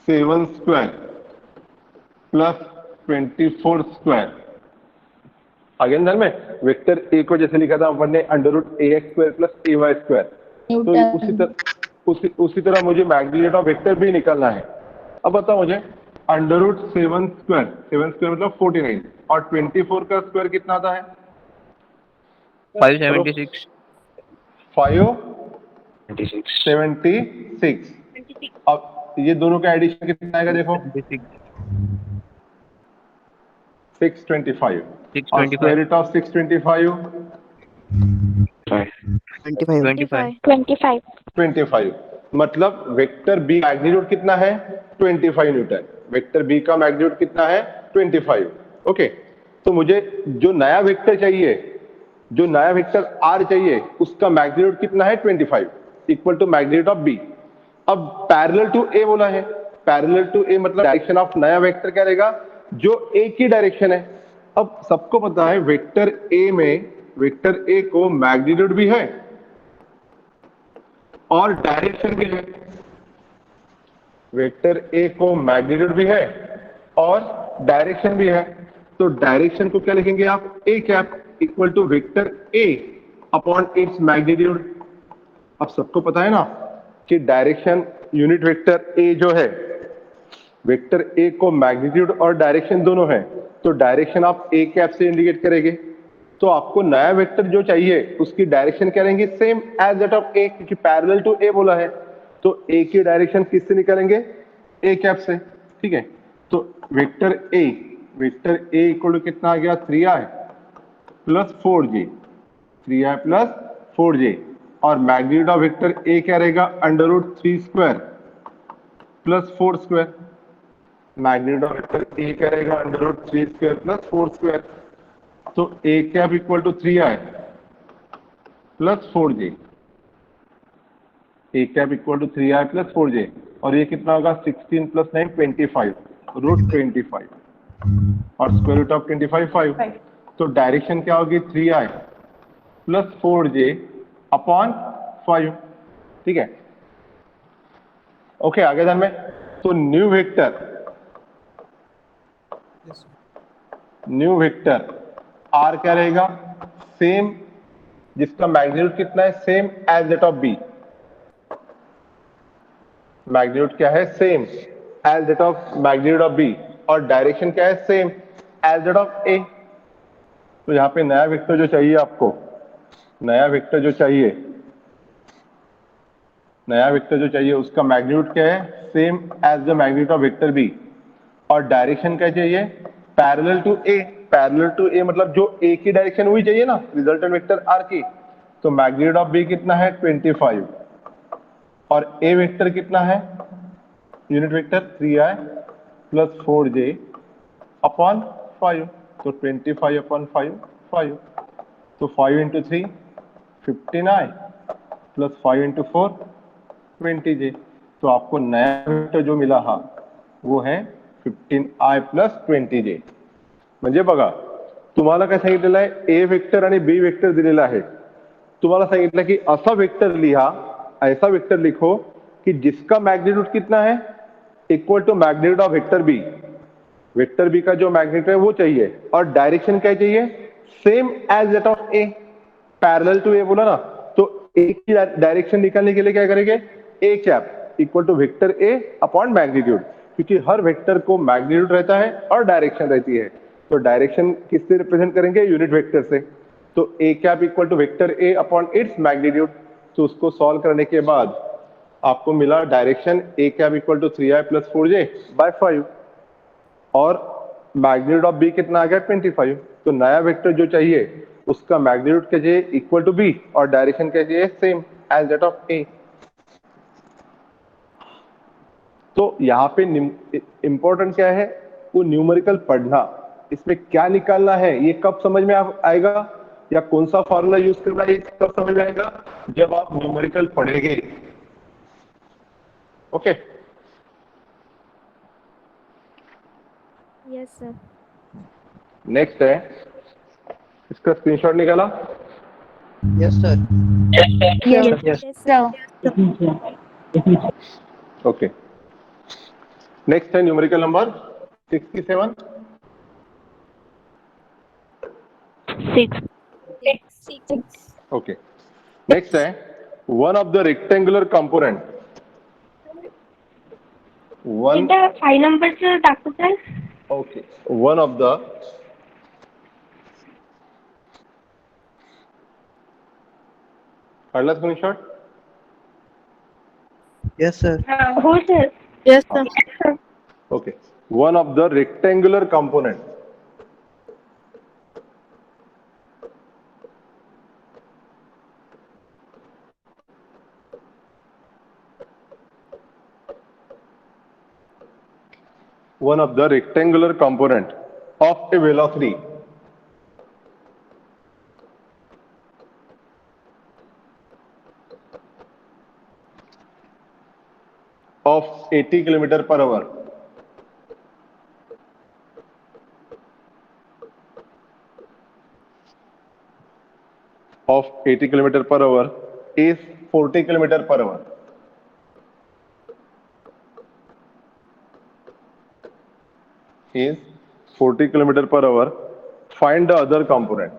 7 square plus 24 square. Again ध्यान में वेक्टर ए को जैसे लिखा था अपन ने अंडर रूट ए एक्स स्क्वायर प्लस ए वाई स्क्वायर, तो उसी तरह मुझे मैग्नीट्यूड ऑफ वेक्टर बी निकालना है। अब बताओ मुझे अंडर रूट 7 स्क्वायर मतलब 49 और 24 का स्क्वायर कितना आता है 576। 576। अब ये दोनों का एडिशन कितना आएगा देखो 625 और स्क्वायर रूट ऑफ 625 25। मतलब वेक्टर बी मैग्नीट्यूड कितना है 25 न्यूटन, वेक्टर बी का मैग्नीट्यूड कितना है 25। ओके, तो मुझे जो नया वेक्टर चाहिए, जो नया वेक्टर आर चाहिए उसका मैग्नीट्यूड कितना है 25 equal to magnitude of B. अब पैरेलल टू ए बोला है, पैरेलल टू ए मतलब डायरेक्शन ऑफ नया वेक्टर क्या रहेगा जो ए की डायरेक्शन है। अब सबको पता है वेक्टर ए में वेक्टर ए को मैग्नीट्यूड भी है और डायरेक्शन भी है। वेक्टर ए को मैग्नीट्यूड भी है और डायरेक्शन भी है। तो डायरेक्शन को क्या लिखेंगे आप? A cap equal to vector A upon its magnitude. अब सबको पता है ना कि डायरेक्शन यूनिट वेक्टर ए जो है, वेक्टर ए को मैग्नीट्यूड और डायरेक्शन दोनों है, तो डायरेक्शन आप ए कैप से इंडिकेट करेंगे। तो आपको नया वेक्टर जो चाहिए उसकी डायरेक्शन क्या रहेंगी? सेम एज दैट ऑफ ए, क्योंकि पैरेलल टू ए बोला है तो ए की डायरेक्शन किससे निकालेंगे? ए कैप से। ठीक है, तो वेक्टर ए इक्वल टू कितना आ गया? 3i plus 4j, 3i plus 4j, और मैग्नीट्यूड ऑफ वेक्टर ए क्या रहेगा? √3 square plus 4 square. Magnitude of vector A क्या रहेगा? √3 स्क्वायर प्लस 4 स्क्वायर। तो A cap equal to 3i plus 4j, A cap equal to 3i plus 4j, और ये कितना होगा? 16 प्लस 9 25, √25, और स्क्वायर रूट ऑफ 25 5। तो डायरेक्शन क्या होगी? 3i plus 4j upon 5। ठीक है, ओके, आगे ध्यान में। तो न्यू वेक्टर आर क्या रहेगा? सेम, जिसका मैग्नीट्यूड कितना है? Same as that of B. Magnitude क्या है? Same as that of magnitude of B, और डायरेक्शन क्या है? Same as that of A. तो यहाँ पे नया वेक्टर जो चाहिए आपको, नया वेक्टर जो चाहिए उसका मैग्नीट्यूड क्या है? Same as the magnitude of vector B, और डायरेक्शन क्या चाहिए? Parallel to A. Parallel to A मतलब जो ए की डायरेक्शन वही चाहिए ना, रिजल्टेंट वेक्टर आर की। तो मैग्नीट्यूड ऑफ बी कितना है? 25, और ए वेक्टर कितना है? Unit vector 3i plus 4j upon 5। तो 25 अपॉन 5, 5। तो 5 into 3 15i plus 5 into 4 20j। तो आपको नया वेक्टर जो मिला हा वो है 15i प्लस 20j। म्हणजे बघा, तुम्हाला काय सांगितलेलं आहे? ए वेक्टर आणि बी वेक्टर दिलेला आहे। तुम्हाला सांगितलं की असा वेक्टर लिहा, ऐसा वेक्टर लिखो कि जिसका मैग्नीट्यूड कितना है? Equal to magnitude of vector B. Vector B का जो मैग्नीट्यूड है वो चाहिए, और डायरेक्शन क्या चाहिए? Same as that of A. Parallel to A बोला ना, तो ए की डायरेक्शन निकालने के लिए क्या करेंगे? A cap equal to vector A upon magnitude, क्योंकि हर वेक्टर को मैग्नीट्यूड रहता है और डायरेक्शन रहती है। तो डायरेक्शन किससे रिप्रेजेंट करेंगे? यूनिट वेक्टर से। तो A cap equal to vector A upon its magnitude. तो उसको सॉल्व करने के बाद आपको मिला direction A cap equal to 3i plus 4j by 5, और मैग्नीट्यूड ऑफ बी कितना आ गया? 25। तो नया वेक्टर जो चाहिए उसका मैग्नीट्यूड क्या चाहिए? इक्वल टू बी, और डायरेक्शन क्या चाहिए? Same as that of A. तो यहाँ पे इंपॉर्टेंट क्या है? वो न्यूमेरिकल पढ़ना। इसमें क्या निकालना है ये कब समझ में आएगा, या कौन सा फॉर्मूला यूज करना है ये कब समझ में आएगा? जब आप न्यूमेरिकल पढ़ेंगे। Okay, yes sir. नेक्स्ट है, इसका स्क्रीनशॉट निकाला? Yes, sir. Yes sir. Okay, next है न्यूमेरिकल नंबर 67। 6 ओके, नेक्स्ट है one of the rectangular component. One 5 नंबरचं दाखवू sir? Okay, one of the काढला स्क्रीनशॉट? Yes, sir. हो sir. Yes sir. Okay, one of the rectangular component of a velocity of 80 km per hour of 80 km per hour is 40 km per hour. Is 40 km per hour. Find the other component.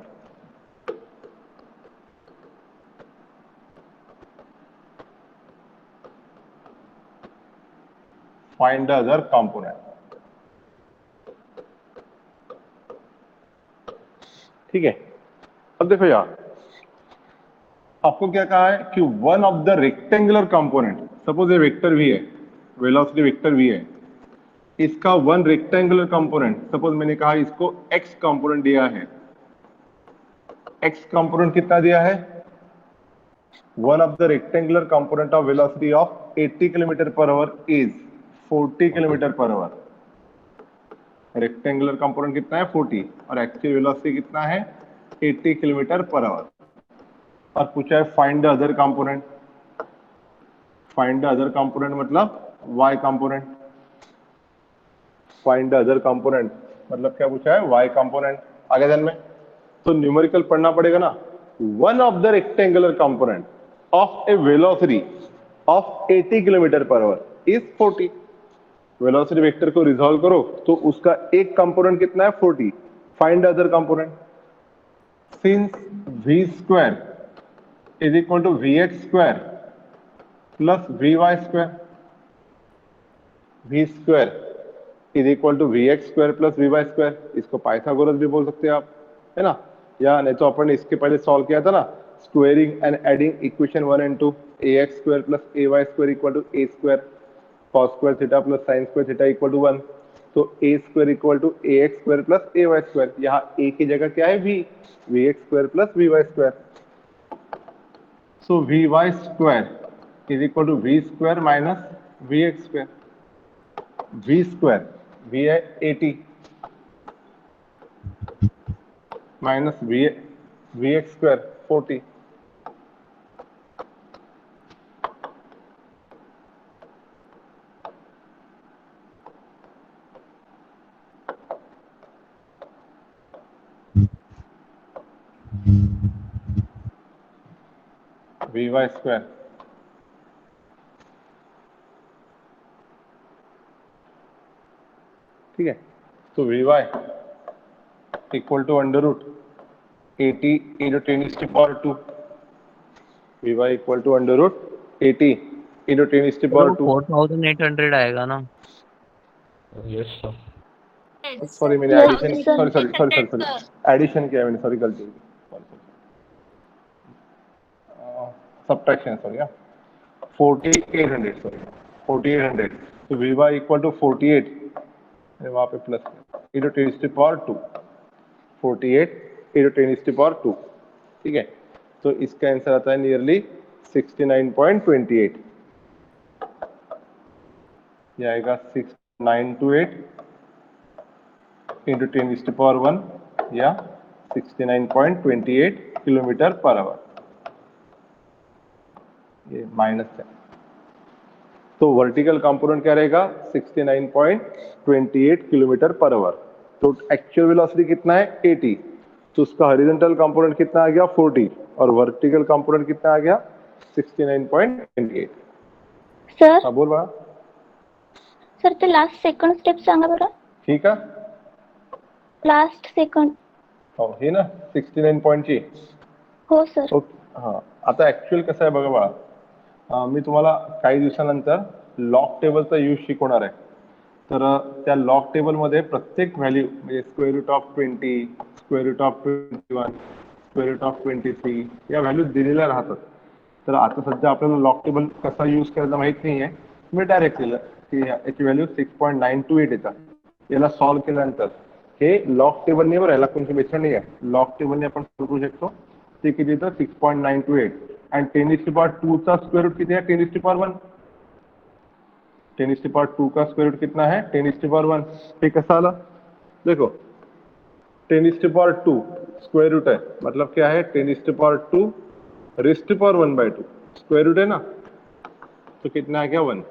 Find the other component. ठीक है, अब देखो यार, आपको क्या कहा है कि one of the rectangular component, suppose ये वेक्टर भी है, वेलोसिटी वेक्टर भी है, इसका वन रेक्टेंगुलर कंपोनेंट, सपोज मैंने कहा इसको एक्स कंपोनेंट दिया है, एक्स कंपोनेंट कितना दिया है, one of the rectangular component of velocity of 80 kilometre per hour is 40 kilometre per our. Rectangular component कितना है 40 और एक्चुअल वेलोसिटी कितना है 80 किलोमीटर पर आवर। और पूछा है find the other component. Find the other component मतलब y component. Find the other component मतलब क्या पूछा है, y कंपोनेंट। आगे ध्यान में, तो न्यूमेरिकल पढ़ना पड़ेगा ना। One of the rectangular component of a velocity of 80 kilometre per hour is 40। Velocity vector को रिजॉल्व करो तो उसका एक कंपोनेंट कितना है 40। Find other component. Since v square is equal to vx square plus vy square, v square is equal to vx square plus vy square, इसको Pythagoras भी बोल सकते हैं आप, है ना। या नहीं तो अपन इसके पहले सॉल्व किया था ना, squaring and adding equation 1 and 2, ax square plus ay square equal to a square cos square theta plus sin square theta equal to 1। तो a square equal to ax square plus ay square, यहाँ a की जगह क्या है v, vx square plus vy square. So vy square is equal to v square minus vx square. v square v है 80 minus vx square 40। vy square ठीक है। तो vy equal to under root 80 into 10 is to power 2। vy equal to under root 80 into 10 is to power 2। 4800 आएगा ना। Yes sir. Sorry मैंने addition sorry addition किया मैंने, sorry गलती हुई, सब्ट्रैक्शन सॉरी। 4800 सॉरी 4800। तो vy इक्वल टू 48 वहां पे plus into 10 is to power 2, 48 into 10 is to power 2। ठीक है, तो इसका आंसर आता है नियरली 69.28। ये आएगा 6928 into 10 is to power 1 या 69.28 किलोमीटर पर आवर। ये माइनस है, तो वर्टिकल कंपोनेंट क्या रहेगा 69.28 किलोमीटर पर आवर। तो एक्चुअल वेलोसिटी कितना है 80, तो उसका हॉरिजॉन्टल कंपोनेंट कितना आ गया 40 और वर्टिकल कंपोनेंट कितना आ गया 69.28। सर हाँ बोल बा। सर ते लास्ट सेकंड स्टेप सांगा बरं। ठीक आहे, लास्ट सेकंड हो हे ना 69 ची। हो सर। ओके हां, आता ऍक्च्युअल कसं आहे बघा बाळा, मी तुम्हाला काही दिवसानंतर लॉग टेबलचा यूज शिकवणार आहे। तर त्या लॉग टेबलमध्ये प्रत्येक व्हॅल्यू म्हणजे square root of 20, square root of 21, square root of 23 या व्हॅल्यू दिलेल्या राहतात। तर आता सध्या आपल्याला लॉग टेबल कसा यूज करायचा माहित नाही आहे, मी डायरेक्ट केलं की याची व्हॅल्यू 6.928 येतात। याला सॉल्व केल्यानंतर हे लॉग टेबलने बरं, याला कोणती मेथड नाही आहे, लॉग टेबलने आपण करू शकतो। ते किती येतं 6.928 आणि 10⁻² चा स्क्वायर रूट किती है 10⁻1। 10⁻² का स्क्वायर रूट कितना है 10⁻1। ये कैसा आला देखो 10⁻² स्क्वायर रूट है, मतलब क्या है 10⁻² raised to power 1/2 square root है ना, तो कितना आ गया 1।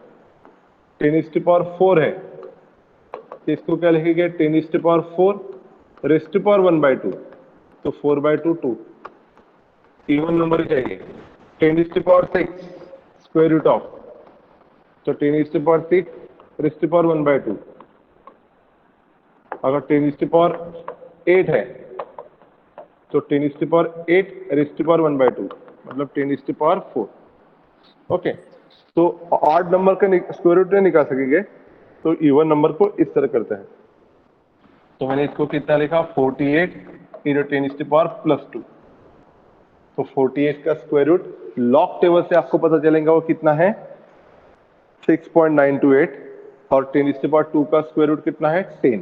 10⁻4 है, तो इसको क्या लिखेंगे 10⁻4 रेज़्ड टू पावर 1/2, तो 4/2 2। इवन नंबर चाहिए। 10⁶ स्क्वायर रूट ऑफ, तो 10⁶ 1/2। अगर 10⁸ है तो 10⁸ 1/2 मतलब 10⁴। ओके, तो ऑड नंबर का स्क्वायर रूट नहीं निकाल सकेंगे तो इवन नंबर को इस तरह करते हैं। तो मैंने इसको कितना लिखा 48 × 10⁻²। तो 48 का स्क्वायर रूट लॉग टेबल से आपको पता चलेगा वो कितना है 6.928 और 10⁻² का स्क्वायर रूट कितना है 10।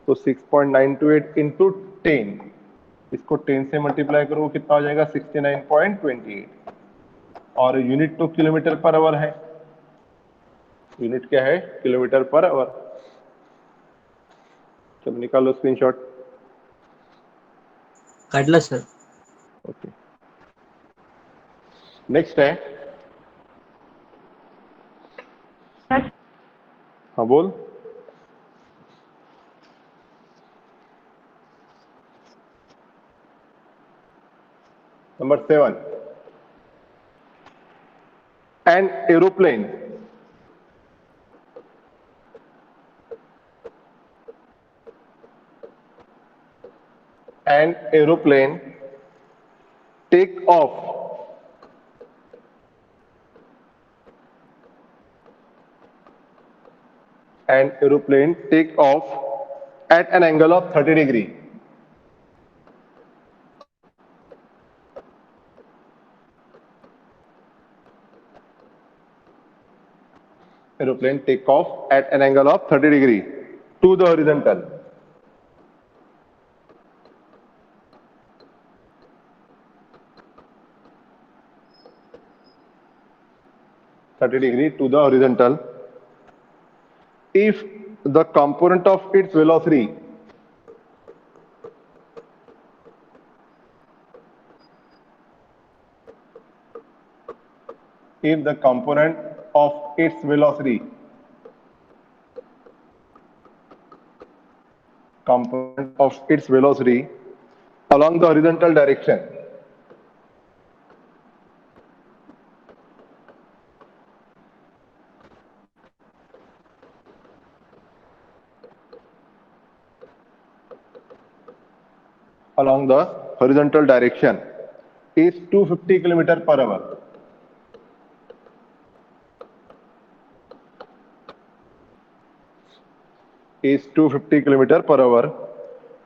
तो 6.928 × 10, इसको 10 से मल्टीप्लाई करो कितना हो जाएगा 69.28 और यूनिट तो किलोमीटर पर आवर है। यूनिट क्या है किलोमीटर पर आवर। चलो निकालो स्क्रीनशॉट। काढला सर। ओके, नेक्स्ट है, हाँ बोल। Number 7, an aeroplane take off at an angle of 30 degree. Aeroplane take off at an angle of 30 degree to the horizontal. to the horizontal. If the component of its velocity along the horizontal direction is 250 km/h. Is 250 km/h.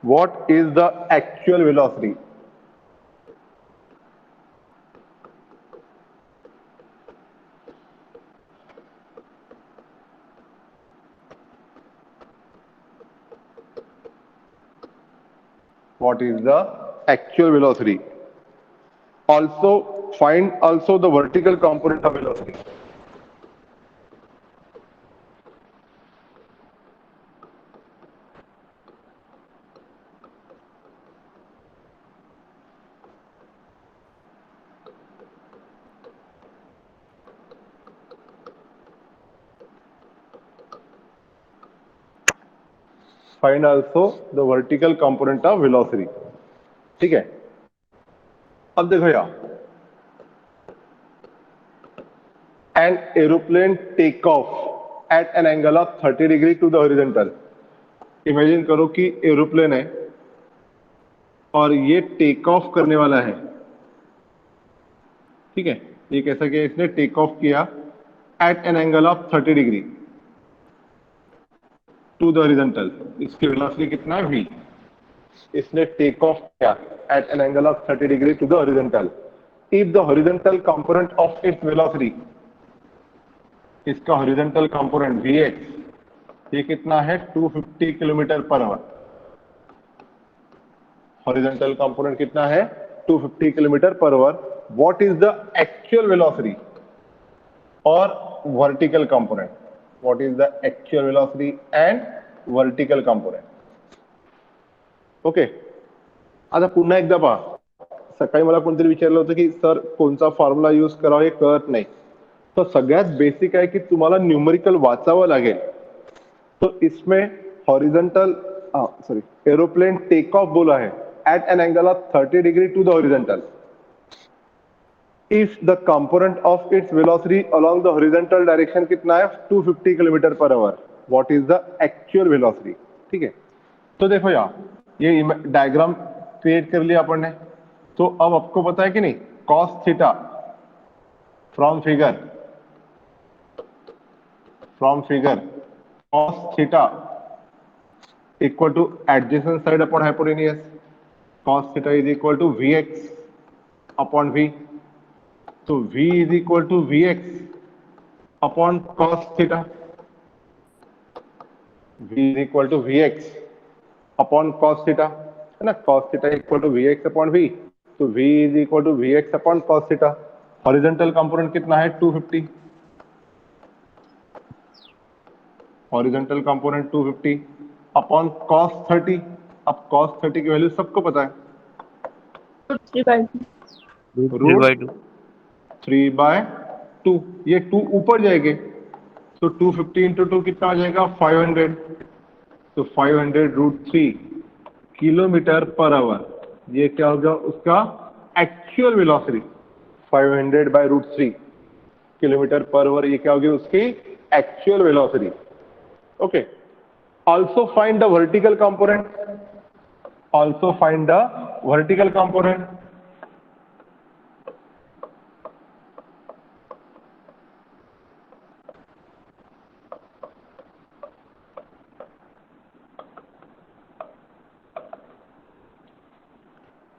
What is the actual velocity? What is the actual velocity? Also find the vertical component of velocity. Find also the vertical component of velocity. ठीक है, अब देखो यार, an aeroplane take off at an angle of 30 degree to the horizontal. Imagine करो कि aeroplane है और ये टेक ऑफ करने वाला है। ठीक है, ये कैसा किया इसने टेक ऑफ किया at an angle of 30 degree to the horizontal. इसकी वेलोसिटी कितना है v। इसने टेक ऑफ किया at an angle of 30 degree to the horizontal. If the horizontal component of its velocity, इसका horizontal component vx, ये कितना है 250 km/h। horizontal component कितना है 250 km/h. What is the actual velocity or vertical component? What is the actual velocity and vertical component? Okay, आता पुन्हा एकदा पहा, सकाळी मला कोणतरी विचारलं होतं की सर कोणता फॉर्म्युला यूज करावा हे कळत नाही। तो सगळ्यात बेसिक आहे की तुम्हाला न्यूमेरिकल वाचावं लागेल। तो इसमें हॉरिजॉन्टल एरोप्लेन टेक ऑफ बोला है at an angle of 30 degree to the horizontal. If the component of its velocity along the horizontal direction कितना है 250 kilometre per hour, what is the actual velocity. ठीक है, तो देखो यार ये डायग्राम क्रिएट कर लिया अपन ने, तो अब आपको पता है कि नहीं cos theta from figure cos theta equal to adjacent side upon hypotenuse, cos theta is equal to Vx upon V, तो V is equal to Vx upon cos theta, V is equal to Vx upon cos theta है ना, cos theta equal to Vx upon V, तो V is equal to Vx upon cos theta. Horizontal component कितना है 250, horizontal component 250 upon cos 30, अब cos 30 की value सबको पता है, √3/2 3/2, ये 2 ऊपर जाएंगे तो 250 इंटू 2 कितना आ जाएगा 500, तो 500 √3 किलोमीटर पर आवर, ये क्या होगा उसका actual velocity, 500 by √3 kilometre per hour, ये क्या होगी उसकी actual velocity. Okay, also find the vertical component, also find the vertical component,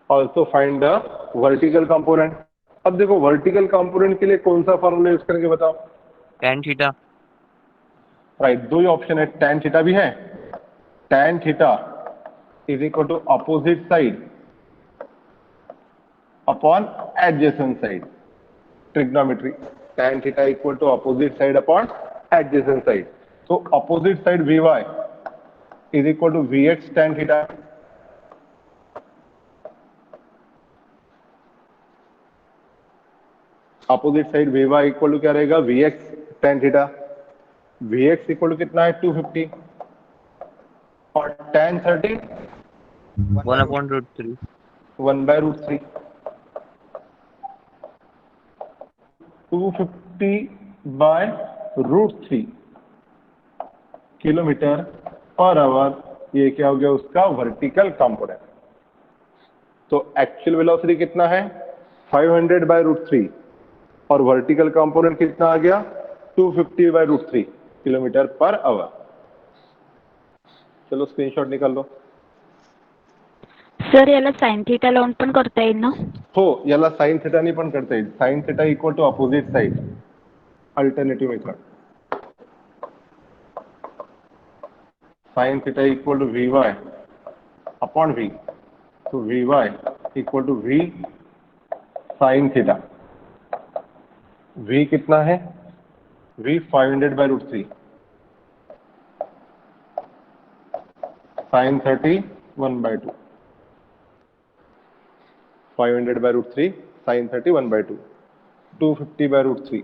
also find the vertical component. अब देखो वर्टिकल कंपोनेंट के लिए कौन सा फॉर्मूला यूज करेंगे बताओ। tan थीटा, राइट, दो ही ऑप्शन है, tan थीटा भी है, tan theta is equal to opposite side upon adjacent side, trigonometry, tan theta equal to opposite side upon adjacent side, तो opposite side Vy is equal to Vx tan theta, opposite side Vy equal to क्या रहेगा Vx tan theta, Vx equal to कितना है 250 और tan 30 1/√3, 1/√3, 250/√3 kilometre per hour, ये क्या हो गया उसका वर्टिकल कंपोनेंट। तो एक्चुअल वेलोसिटी कितना है 500/√3 और वर्टिकल कंपोनेंट कितना आ गया 250/√3 किलोमीटर पर आवर। चलो स्क्रीनशॉट निकाल लो। सर याला साइन थीटा लावून पण करता येईल ना? हो, याला साइन थीटानी पण करता येईल, sine theta equal to opposite side, alternative method, sine theta equal to Vy upon V, तो Vy equal to V sine theta, V कितना है V 500/√3 sin 30 1/2, 500/√3 sin 30 1/2, 250/√3,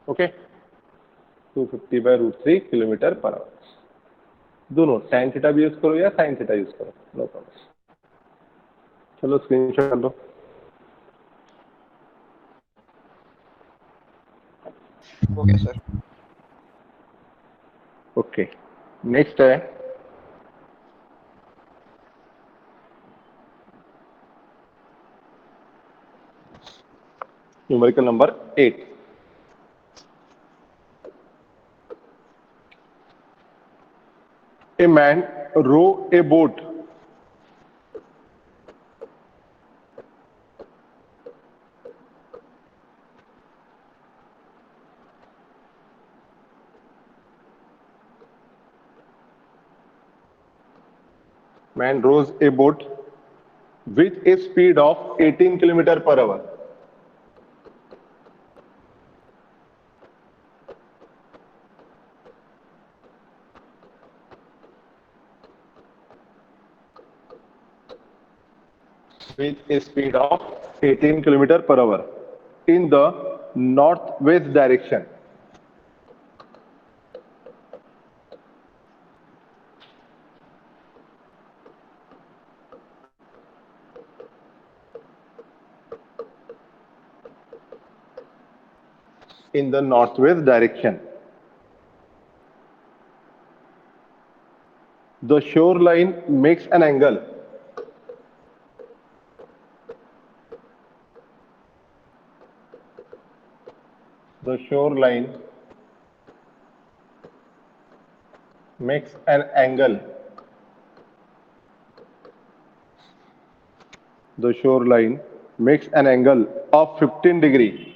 okay, 250/√3 kilometre per hour. दोनों tan थीटा भी use करो या sin theta use करो, no problem. चलो screenshot कर लो। Okay sir. ओके, नेक्स्ट है numerical number 8। A man row a boat with a speed of 18 km per hour. With a speed of 18 km per hour in the northwest direction. in the northwest direction. The shoreline makes an angle makes an angle. The shoreline makes an angle of 15 degree.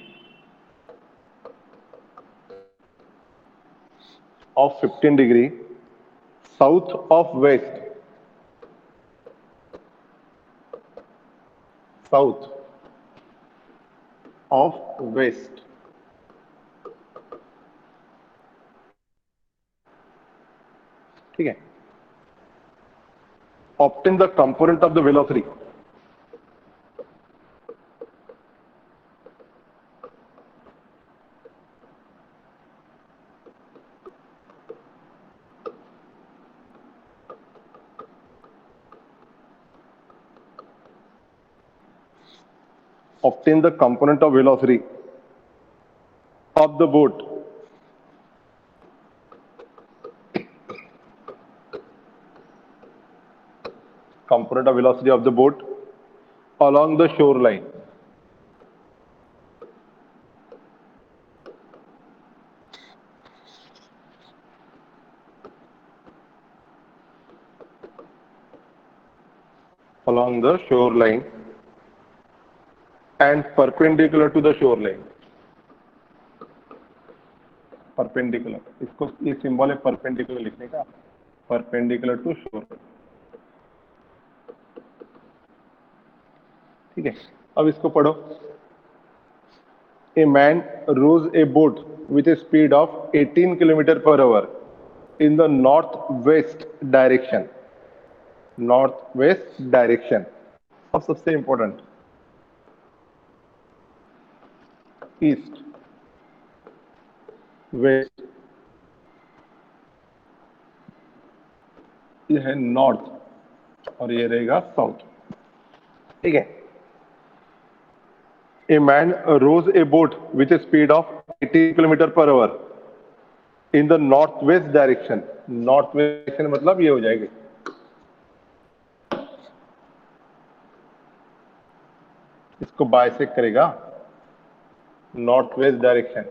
Of 15 degree south of west. South of west. ठीक है. Obtain the component of the velocity. Obtain the component of velocity of the boat along the shoreline. Along the shoreline and perpendicular to the shoreline. Perpendicular. इसको ये symbol है perpendicular लिखने का. Perpendicular to shoreline. ठीक है. अब इसको पढ़ो. A man rows a boat with a speed of 18 km/h in the northwest direction. Northwest direction. अब सबसे important. East, west, ये है नॉर्थ और ये रहेगा साउथ. ठीक है. A man rows a boat with a speed of 18 km/h in the northwest direction. Northwest direction मतलब ये हो जाएगी. इसको बाइसेक्ट करेगा. North west direction.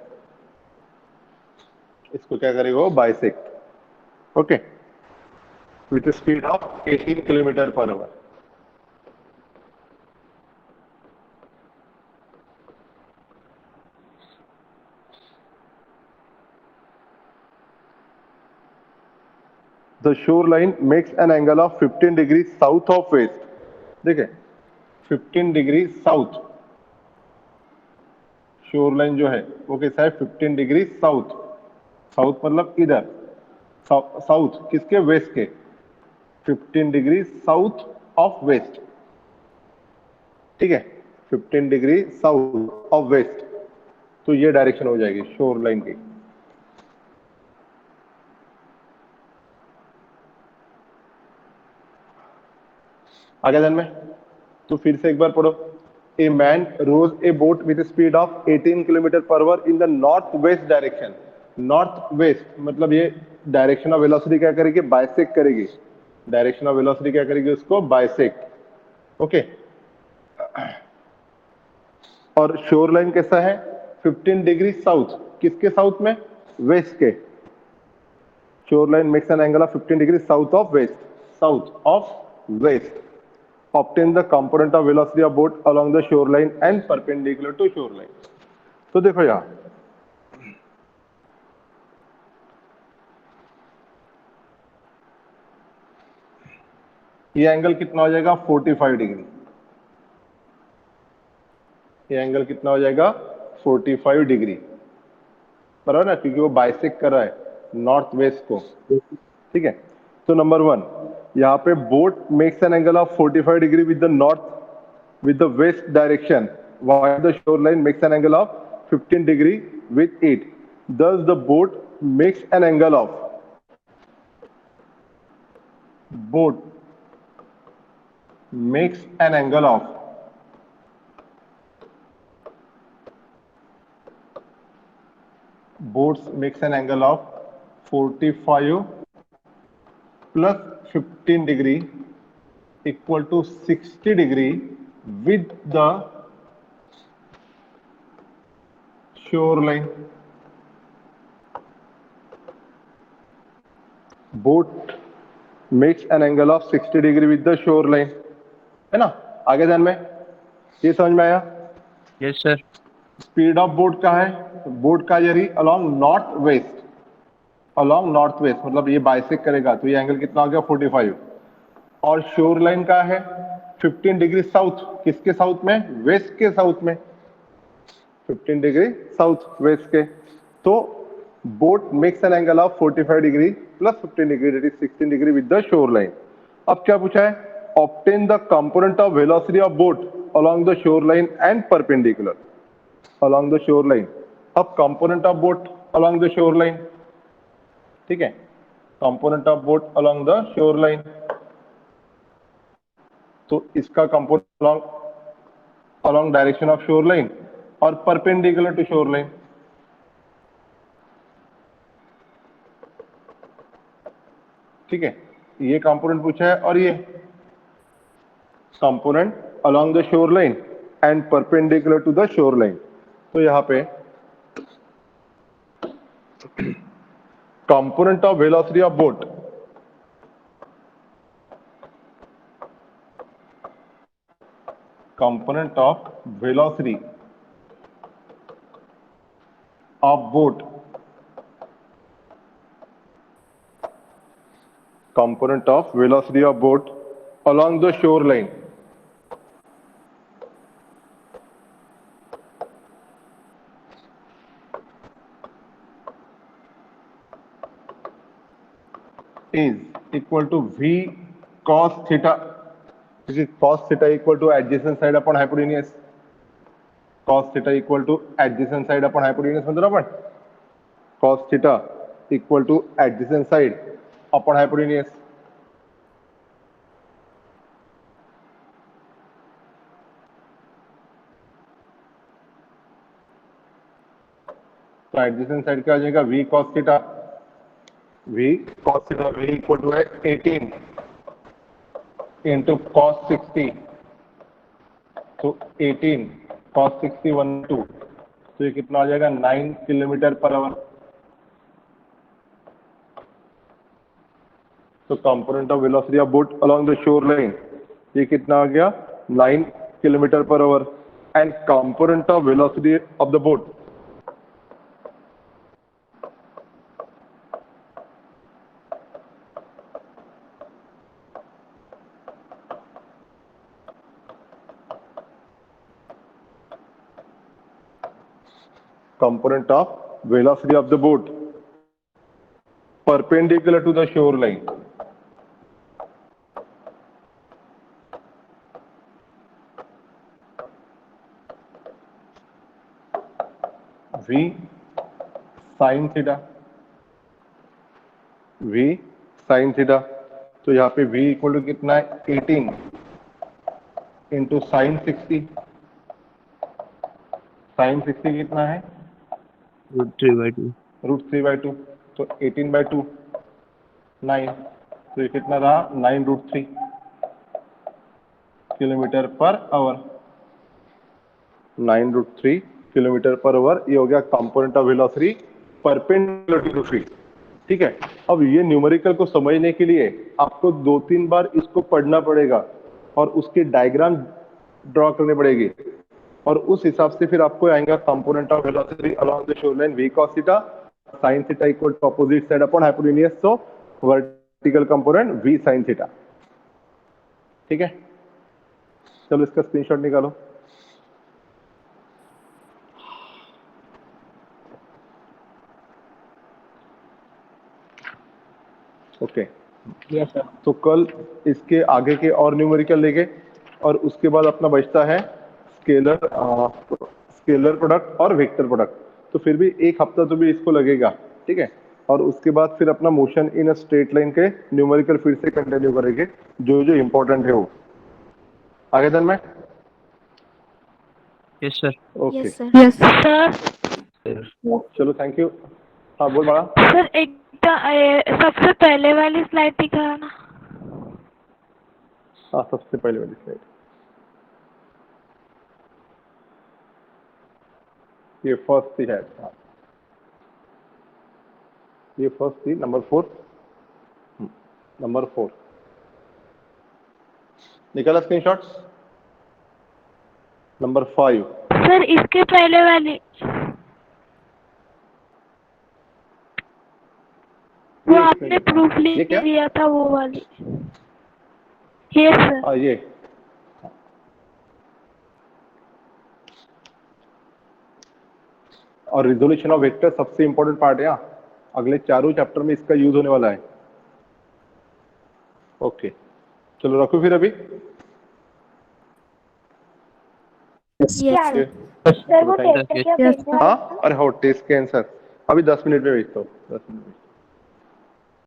इसको क्या करेगा? Bisect. Okay. With speed of 18 km/h. The shoreline makes an angle of 15 degrees south of west. देखिए 15 डिग्री साउथ. शोरलाइन जो है वो कैसा है? 15 डिग्री साउथ. साउथ मतलब इधर. साउथ किसके? वेस्ट के. 15 डिग्री साउथ ऑफ वेस्ट. ठीक है. 15 डिग्री साउथ ऑफ वेस्ट. तो ये डायरेक्शन हो जाएगी शोरलाइन की. आगे ध्यान में. तो फिर से एक बार पढ़ो. A man rows a boat with a speed of 18 km/h in the northwest direction. Northwest मतलब ये डायरेक्शन ऑफ वेलोसिटी क्या करेगी? बाइसेक्ट करेगी. डायरेक्शन ऑफ वेलोसिटी क्या करेगी? उसको बाइसेक्ट. ओके. और शोर लाइन कैसा है? 15 डिग्री साउथ. किसके साउथ में? वेस्ट के. Shore line makes an angle of 15 degree south of west. South of west. Obtain the component of velocity of boat along the shoreline and perpendicular to shoreline. तो देखो यहाँ ये angle कितना हो जाएगा? 45 डिग्री. ये एंगल कितना हो जाएगा? 45 डिग्री. बराबर ना, क्योंकि वो बाइसेक्ट कर रहा है नॉर्थ वेस्ट को. ठीक है. तो नंबर 1 यहाँ पे boat makes an angle of 45 degree with the west direction, while the shoreline makes an angle of 15 degree with it. Thus the boat makes an angle of boats makes an angle of 45 plus 15 degree equal to 60 degree with the shoreline. Boat makes an angle of 60 degree with the shoreline, है ना? आगे ध्यान में, ये समझ में आया? Yes sir. Speed of boat का है, बोट का ये रही along north west, along north west मतलब ये बाइसेक्ट करेगा तो ये एंगल कितना हो गया 45, और शोर लाइन का है 15 डिग्री साउथ, किसके साउथ में? वेस्ट के साउथ में, 15 डिग्री साउथ वेस्ट के। तो boat makes an angle of 45 degree plus 15 degree that is 16 degree with the shore line. अब क्या पूछा है? Obtain the component of velocity of boat along the shoreline and perpendicular along the shoreline। अब component of boat along the shoreline, ठीक है, component of boat along the shoreline, तो इसका component along direction of shoreline और perpendicular to shoreline। ठीक है, ये component पूछा है और ये component along the shoreline and perpendicular to the shoreline। तो यहाँ पे component of velocity of boat, component of velocity of boat, component of velocity of boat along the shoreline is equal to V cos theta, which is cos theta equal to adjacent side upon hypotenuse, cos theta equal to adjacent side upon hypotenuse मतलब अपन cos theta equal to adjacent side upon hypotenuse। तो adjacent side क्या आ जाएगा? V cos theta, V cos theta V equal to है 18 into cos 60, तो 18 cos 60 1 2, तो ये कितना आ जाएगा 9 किलोमीटर पर आवर। तो component of velocity of boat along the shore line ये कितना आ गया 9 kilometre per hour, and component of velocity of the boat component of velocity of the boat perpendicular to the shoreline, V sin theta, V sin theta, तो यहाँ पे V equal to कितना है 18 into sine 60, sign 60 कितना है √3/2, तो 18/2 9, तो ये कितना रहा 9√3 kilometre per our, 9√3 kilometre per hour. ये हो गया component of velocity perpendicular to field. ठीक है, अब ये न्यूमेरिकल को समझने के लिए आपको 2-3 बार इसको पढ़ना पड़ेगा और उसके डायग्राम ड्रॉ करने पड़ेगी, और उस हिसाब से फिर आपको आएगा component of velocity along the shore line V cos theta sin theta equal to opposite side upon hypotenuse, so vertical component V sin theta. ठीक है, चलो इसका स्क्रीनशॉट निकालो। ओके, तो कल इसके आगे के और न्यूमेरिकल लेंगे, और उसके बाद अपना बचता है स्केलर प्रोडक्ट और वेक्टर प्रोडक्ट। तो फिर भी एक हफ्ता तो भी इसको लगेगा। ठीक है, और उसके बाद फिर अपना motion in a straight line के न्यूमेरिकल फिर से कंटिन्यू करेंगे, जो जो इंपॉर्टेंट है वो। आगे दिन में yes sir. Okay, yes sir. चलो थैंक यू। हाँ बोल बड़ा। सर एकदम सबसे पहले वाली स्लाइड दिखाओ ना। हाँ सबसे पहले वाली स्लाइड, ये फर्स्ट थी है। हाँ ये फर्स्ट थी, नंबर 4। नंबर 4 निकाला स्क्रीनशॉट्स। नंबर 5 सर इसके पहले वाली वो आपने प्रूफ ये क्या? लिया था वो वाली। Yes sir. हाँ ये और रिजोल्यूशन ऑफ वेक्टर सबसे इंपॉर्टेंट पार्ट है। अगले चारों चैप्टर में इसका यूज होने वाला है। ओके चलो रखो फिर अभी। सर वो टेस्ट क्या भेजना है? हाँ अरे हो टेस्ट के आंसर अभी 10 मिनट में भेजता हूँ, 10 मिनट में।